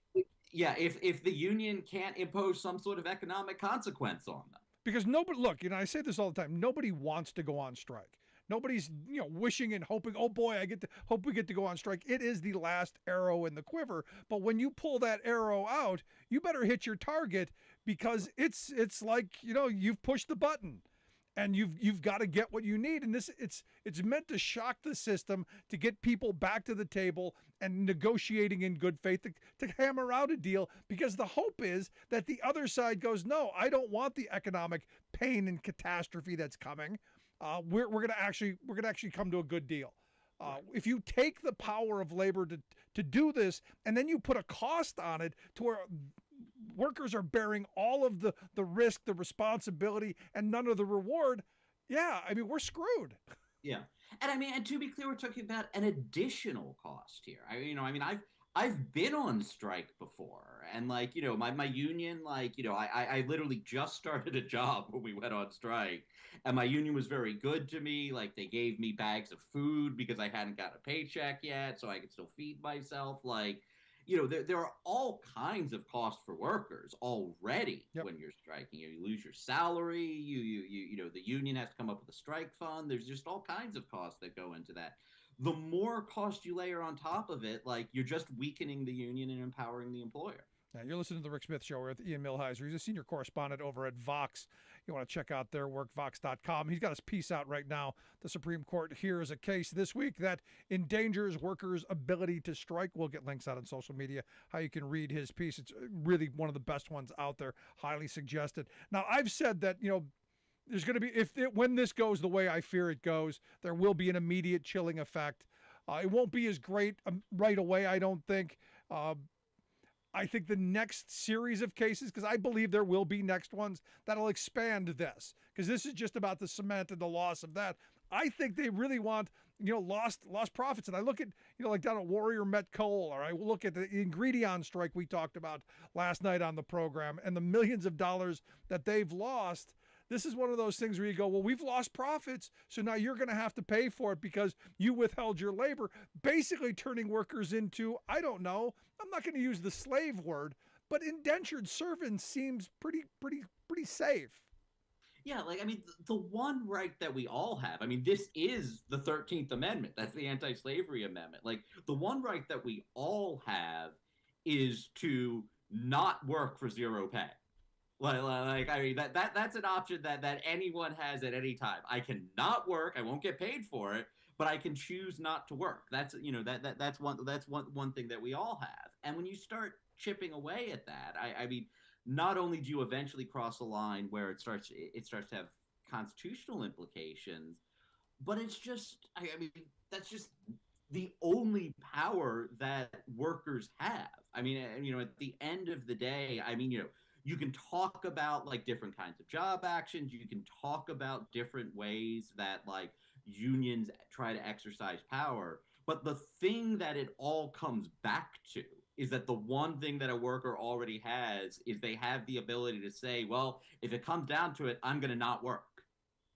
Yeah, if the union can't impose some sort of economic consequence on them. Because nobody, look, I say this all the time, nobody wants to go on strike. Nobody's, wishing and hoping, oh boy, hope we get to go on strike. It is the last arrow in the quiver. But when you pull that arrow out, you better hit your target, because it's like, you've pushed the button. And you've got to get what you need, and it's meant to shock the system, to get people back to the table and negotiating in good faith to hammer out a deal, because the hope is that the other side goes, no, I don't want the economic pain and catastrophe that's coming. We're gonna actually come to a good deal. If you take the power of labor to do this, and then you put a cost on it to where workers are bearing all of the risk, the responsibility, and none of the reward, yeah, I mean, we're screwed. Yeah. And to be clear, we're talking about an additional cost here. I've been on strike before, and my union, I literally just started a job when we went on strike, and my union was very good to me. Like, they gave me bags of food because I hadn't got a paycheck yet, so I could still feed myself. There are all kinds of costs for workers already. Yep. When you're striking. You lose your salary. The union has to come up with a strike fund. There's just all kinds of costs that go into that. The more cost you layer on top of it, you're just weakening the union and empowering the employer. Now, you're listening to The Rick Smith Show. We're with Ian Millhiser. He's a senior correspondent over at Vox. You want to check out their work, Vox.com. He's got his piece out right now. The Supreme Court hears a case this week that endangers workers' ability to strike. We'll get links out on social media, how you can read his piece. It's really one of the best ones out there, highly suggested. Now, I've said that, there's going to be, when this goes the way I fear it goes, there will be an immediate chilling effect. It won't be as great right away, I don't think. I think the next series of cases, because I believe there will be next ones, that'll expand this, because this is just about the cement and the loss of that. I think they really want, lost profits. And I look at, like down at Warrior Met Coal, or I look at the Ingredion strike we talked about last night on the program, and the millions of dollars that they've lost. This is one of those things where you go, well, we've lost profits, so now you're going to have to pay for it because you withheld your labor, basically turning workers into, I don't know, I'm not going to use the slave word, but indentured servants seems pretty safe. Yeah, the one right that we all have, this is the 13th Amendment. That's the anti-slavery amendment. The one right that we all have is to not work for zero pay. That's an option that anyone has at any time. I cannot work. I won't get paid for it, but I can choose not to work. That's that's one thing that we all have. And when you start chipping away at that, not only do you eventually cross a line where it starts to have constitutional implications, but it's just that's just the only power that workers have. At the end of the day, you can talk about different kinds of job actions. You can talk about different ways that unions try to exercise power. But the thing that it all comes back to is that the one thing that a worker already has is they have the ability to say, well, if it comes down to it, I'm going to not work.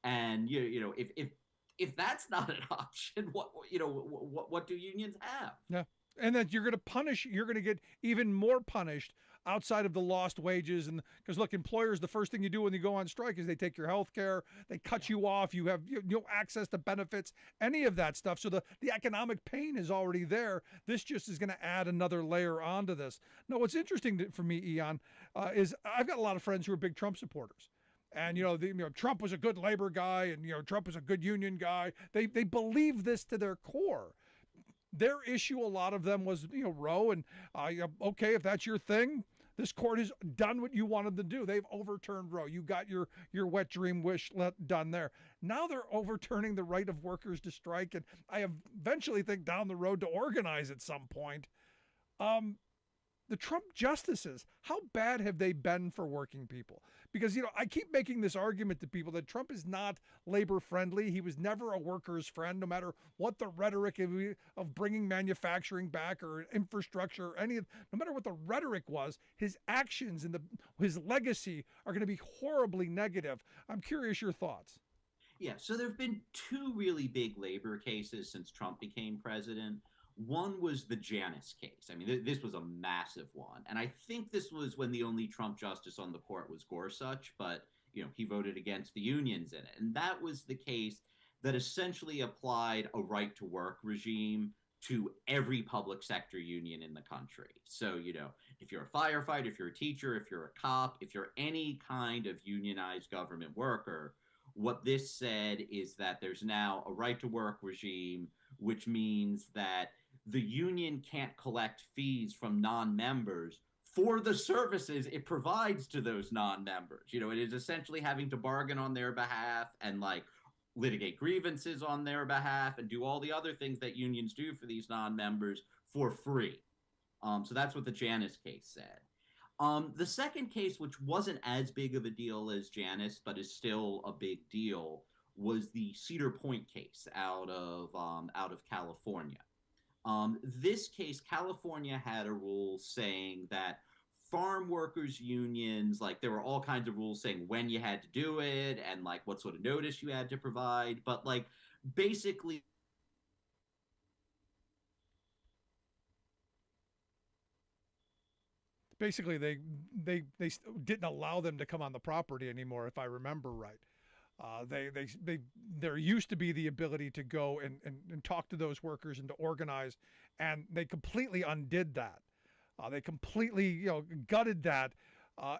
And if that's not an option, what do unions have? Yeah. And that you're going to get even more punished outside of the lost wages. And because look, employers, the first thing you do when you go on strike is they take your health care, they cut you off, you have no access to benefits, any of that stuff. So the economic pain is already there. This just is going to add another layer onto this. Now, what's interesting for me, Eon, is I've got a lot of friends who are big Trump supporters. And, Trump was a good labor guy, and, Trump was a good union guy. They believe this to their core. Their issue, a lot of them, was, Roe, and okay, if that's your thing, This court has done what you wanted to do. They've overturned Roe. You got your wet dream wish done there. Now they're overturning the right of workers to strike, and I eventually think down the road to organize at some point. The Trump justices, how bad have they been for working people? Because, I keep making this argument to people that Trump is not labor friendly. He was never a worker's friend, no matter what the rhetoric of bringing manufacturing back or infrastructure or no matter what the rhetoric was, his actions and his legacy are going to be horribly negative. I'm curious your thoughts. Yeah, so there have been two really big labor cases since Trump became president. One was the Janus case. I mean, this was a massive one. And I think this was when the only Trump justice on the court was Gorsuch, but, he voted against the unions in it. And that was the case that essentially applied a right to work regime to every public sector union in the country. So, if you're a firefighter, if you're a teacher, if you're a cop, if you're any kind of unionized government worker, what this said is that there's now a right to work regime, which means that the union can't collect fees from non-members for the services it provides to those non-members. It is essentially having to bargain on their behalf and litigate grievances on their behalf and do all the other things that unions do for these non-members for free. So that's what the Janus case said. The second case, which wasn't as big of a deal as Janus, but is still a big deal, was the Cedar Point case out of California. This case, California had a rule saying that farm workers unions, there were all kinds of rules saying when you had to do it and what sort of notice you had to provide, but basically they didn't allow them to come on the property anymore, if I remember right. There used to be the ability to go and talk to those workers and to organize, and they completely undid that. They completely gutted that,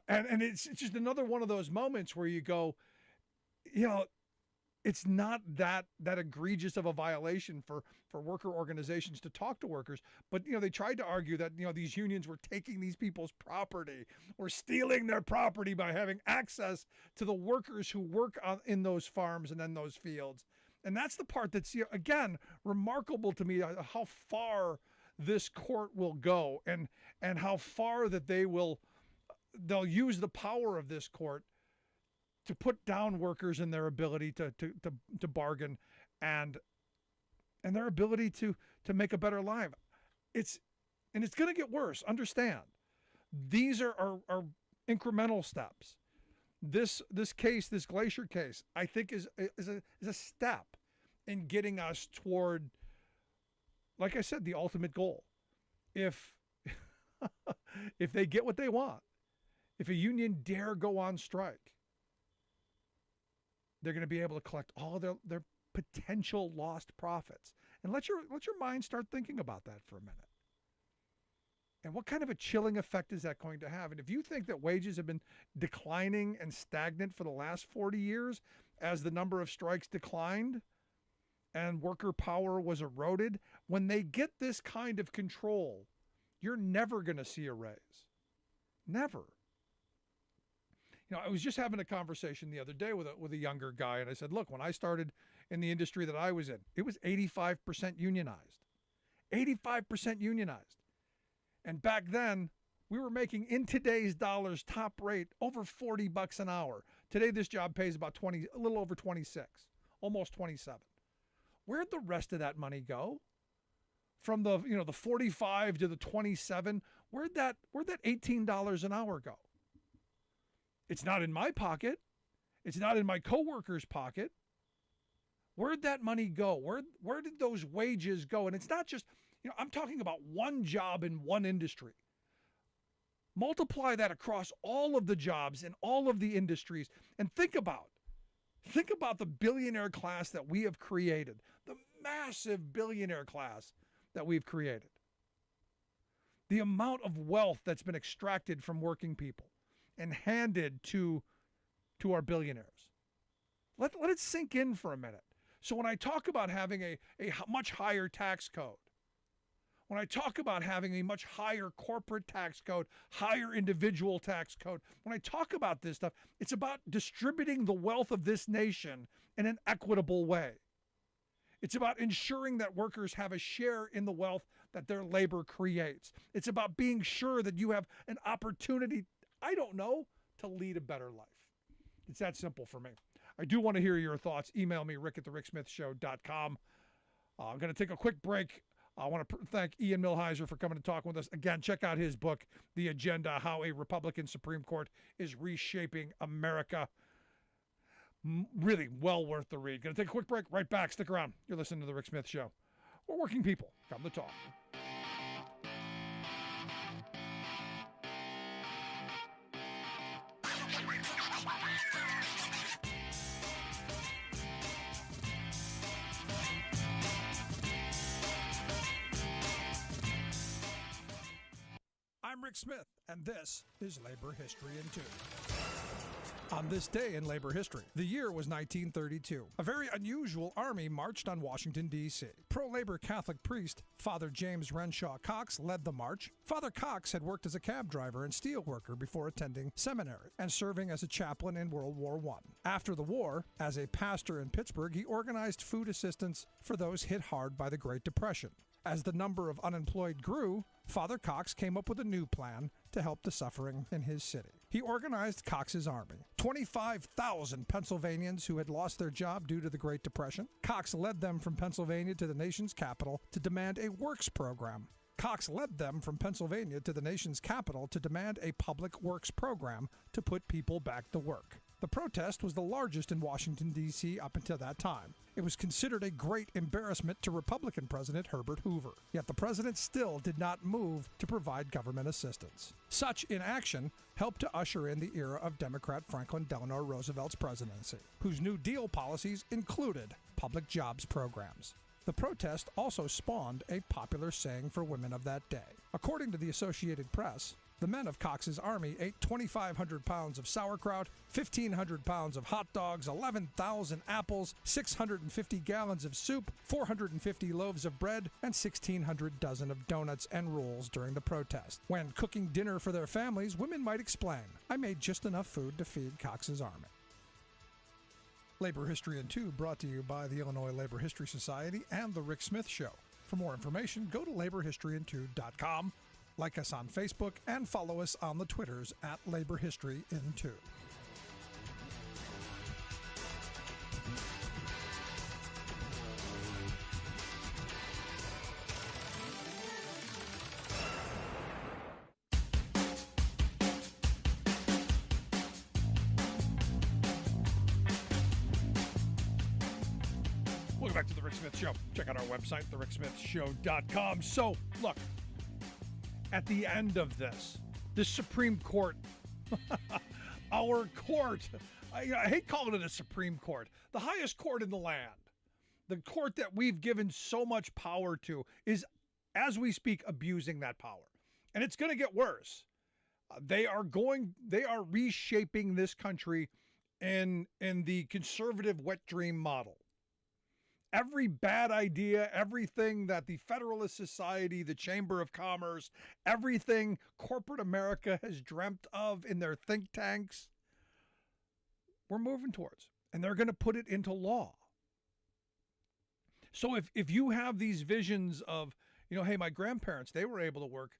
and it's just another one of those moments where you go, it's not that egregious of a violation for worker organizations to talk to workers. But, they tried to argue that, these unions were taking these people's property or stealing their property by having access to the workers who work in those farms and in those fields. And that's the part that's, again, remarkable to me, how far this court will go and how far that they'll use the power of this court to put down workers in their ability to bargain and their ability to make a better life. It's going to get worse. Understand, these are incremental steps. This case, this Glacier case, I think is a step in getting us toward, like I said, the ultimate goal. If they get what they want, if a union dare go on strike, they're going to be able to collect all their potential lost profits. And let your mind start thinking about that for a minute. And what kind of a chilling effect is that going to have? And if you think that wages have been declining and stagnant for the last 40 years as the number of strikes declined and worker power was eroded, when they get this kind of control, you're never going to see a raise. Never. I was just having a conversation the other day with a younger guy, and I said, look, when I started in the industry that I was in, it was 85% unionized. 85% unionized. And back then, we were making, in today's dollars, top rate, over $40 an hour. Today, this job pays about a little over 26, almost 27. Where'd the rest of that money go? From the 45 to the 27, where'd that $18 an hour go? It's not in my pocket. It's not in my coworker's pocket. Where'd that money go? Where did those wages go? And it's not just, I'm talking about one job in one industry. Multiply that across all of the jobs in all of the industries and think about the billionaire class that we have created, the massive billionaire class that we've created. The amount of wealth that's been extracted from working people and handed to our billionaires. Let it sink in for a minute. So when I talk about having a much higher tax code, when I talk about having a much higher corporate tax code, higher individual tax code, when I talk about this stuff, it's about distributing the wealth of this nation in an equitable way. It's about ensuring that workers have a share in the wealth that their labor creates. It's about being sure that you have an opportunity, I don't know, to lead a better life. It's that simple for me. I do want to hear your thoughts. Email me, rick@thericksmithshow.com. I'm going to take a quick break. I want to thank Ian Millhiser for coming to talk with us. Again, check out his book, The Agenda, How a Republican Supreme Court is Reshaping America. Really well worth the read. Going to take a quick break. Right back. Stick around. You're listening to The Rick Smith Show. We're working people. Come to talk. I'm Rick Smith, and this is Labor History in 2. On this day in labor history, the year was 1932. A very unusual army marched on Washington, D.C. Pro-labor Catholic priest Father James Renshaw Cox led the march. Father Cox had worked as a cab driver and steel worker before attending seminary and serving as a chaplain in World War I. After the war, as a pastor in Pittsburgh, he organized food assistance for those hit hard by the Great Depression. As the number of unemployed grew, Father Cox came up with a new plan to help the suffering in his city. He organized Cox's Army, 25,000 Pennsylvanians who had lost their job due to the Great Depression. Cox led them from Pennsylvania to the nation's capital to demand a works program. Cox led them from Pennsylvania to the nation's capital to demand a public works program to put people back to work. The protest was the largest in Washington, D.C. up until that time. It was considered a great embarrassment to Republican President Herbert Hoover, yet the president still did not move to provide government assistance. Such inaction helped to usher in the era of Democrat Franklin Delano Roosevelt's presidency, whose New Deal policies included public jobs programs. The protest also spawned a popular saying for women of that day. According to the Associated Press, the men of Cox's Army ate 2,500 pounds of sauerkraut, 1,500 pounds of hot dogs, 11,000 apples, 650 gallons of soup, 450 loaves of bread, and 1,600 dozen of donuts and rolls during the protest. When cooking dinner for their families, women might explain, "I made just enough food to feed Cox's Army." Labor History in 2 brought to you by the Illinois Labor History Society and The Rick Smith Show. For more information, go to laborhistoryin2.com. Like us on Facebook and follow us on the Twitters at Labor History in 2. Welcome back to The Rick Smith Show. Check out our website, thericksmithshow.com. So, look. At the end of this Supreme Court, our court, I hate calling it a Supreme Court, the highest court in the land, the court that we've given so much power to, is, as we speak, abusing that power. And it's going to get worse. They are reshaping this country in the conservative wet dream model. Every bad idea, everything that the Federalist Society, the Chamber of Commerce, everything corporate America has dreamt of in their think tanks, we're moving towards. And they're going to put it into law. So if you have these visions of, hey, my grandparents, they were able to work,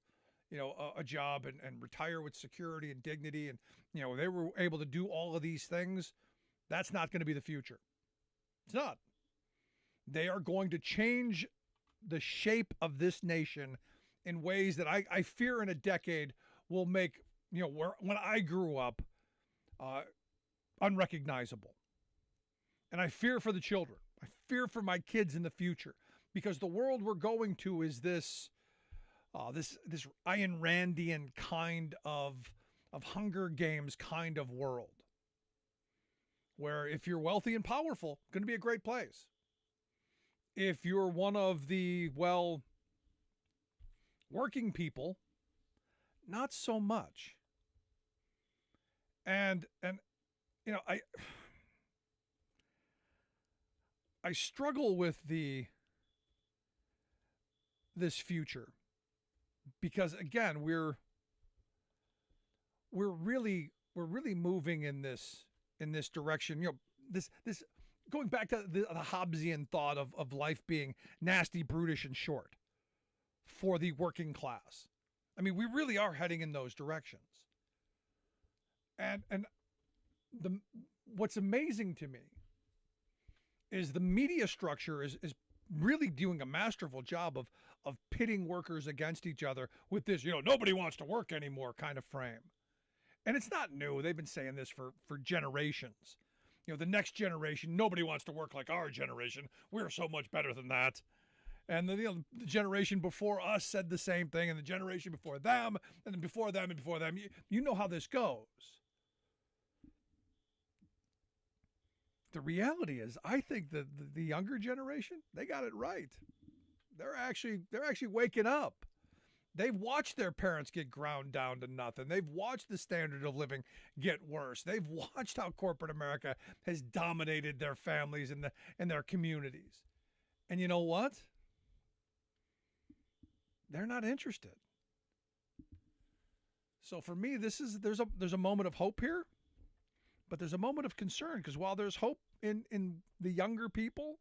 a job and retire with security and dignity, and, they were able to do all of these things, that's not going to be the future. It's not. They are going to change the shape of this nation in ways that I fear in a decade will make, when I grew up, unrecognizable. And I fear for the children. I fear for my kids in the future, because the world we're going to is this Ayn Randian kind of Hunger Games kind of world, where if you're wealthy and powerful, it's going to be a great place. If you're one of the, working people, not so much. And I struggle with this future, because again, we're really moving in this direction. You know, this going back to the Hobbesian thought of life being nasty, brutish, and short for the working class. I mean, we really are heading in those directions. And what's amazing to me is the media structure is really doing a masterful job of pitting workers against each other with this, nobody wants to work anymore kind of frame. And it's not new. They've been saying this for generations. The next generation, nobody wants to work like our generation. We're so much better than that. And the generation before us said the same thing, and the generation before them, and then before them, and before them. You know how this goes. The reality is, I think that the younger generation, they got it right. They're actually waking up. They've watched their parents get ground down to nothing. They've watched the standard of living get worse. They've watched how corporate America has dominated their families and their communities. And you know what? They're not interested. So for me, there's a moment of hope here. But there's a moment of concern, because while there's hope in the younger people,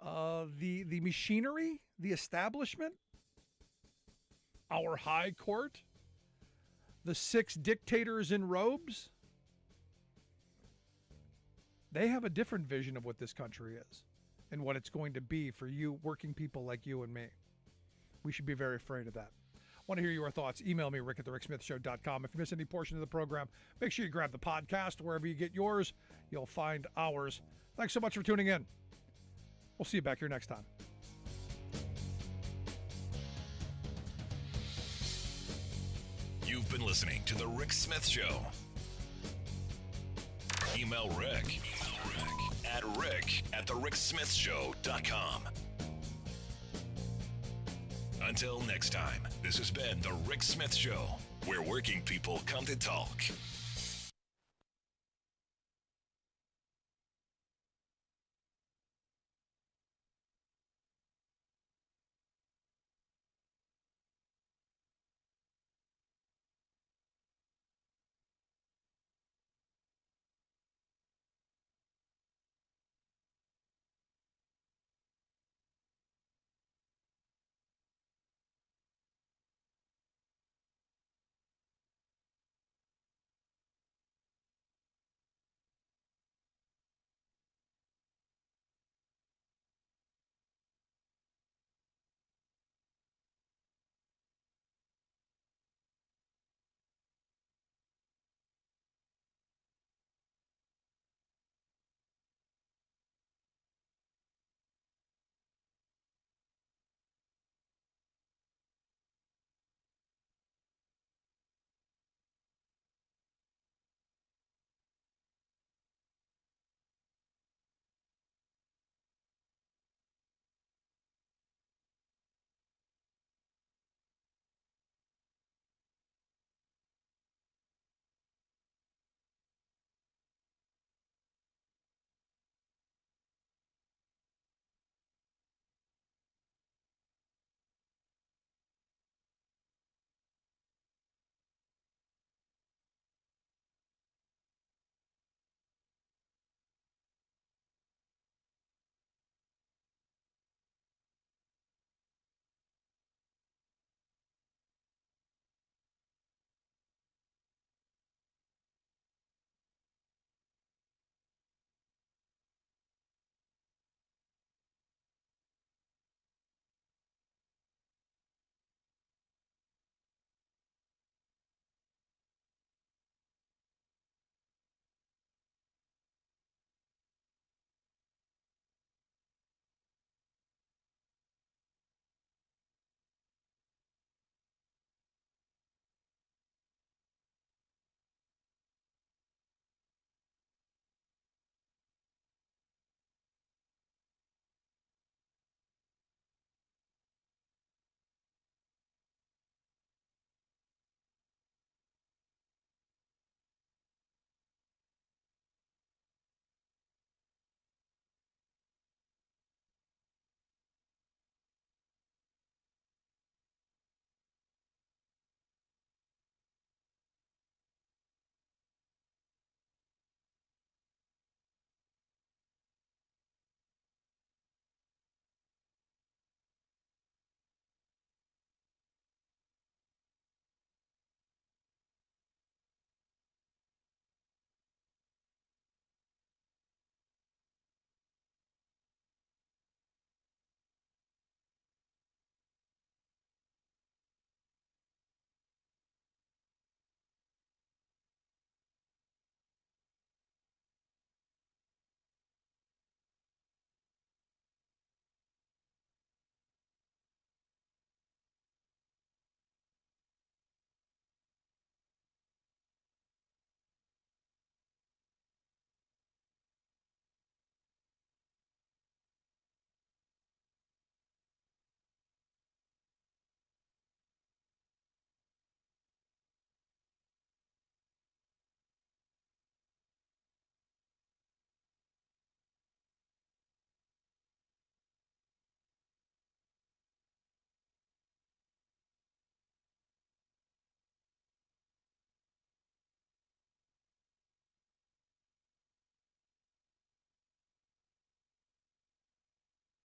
the machinery, the establishment, our high court, the 6 dictators in robes, they have a different vision of what this country is and what it's going to be for you working people like you and me. We should be very afraid of that. Want to hear your thoughts? Email me, rick@thericksmithshow.com. If you miss any portion of the program, make sure you grab the podcast. Wherever you get yours, you'll find ours. Thanks so much for tuning in. We'll see you back here next time. You've been listening to The Rick Smith Show. Email Rick at rick@thericksmithshow.com. Until next time, this has been The Rick Smith Show, where working people come to talk.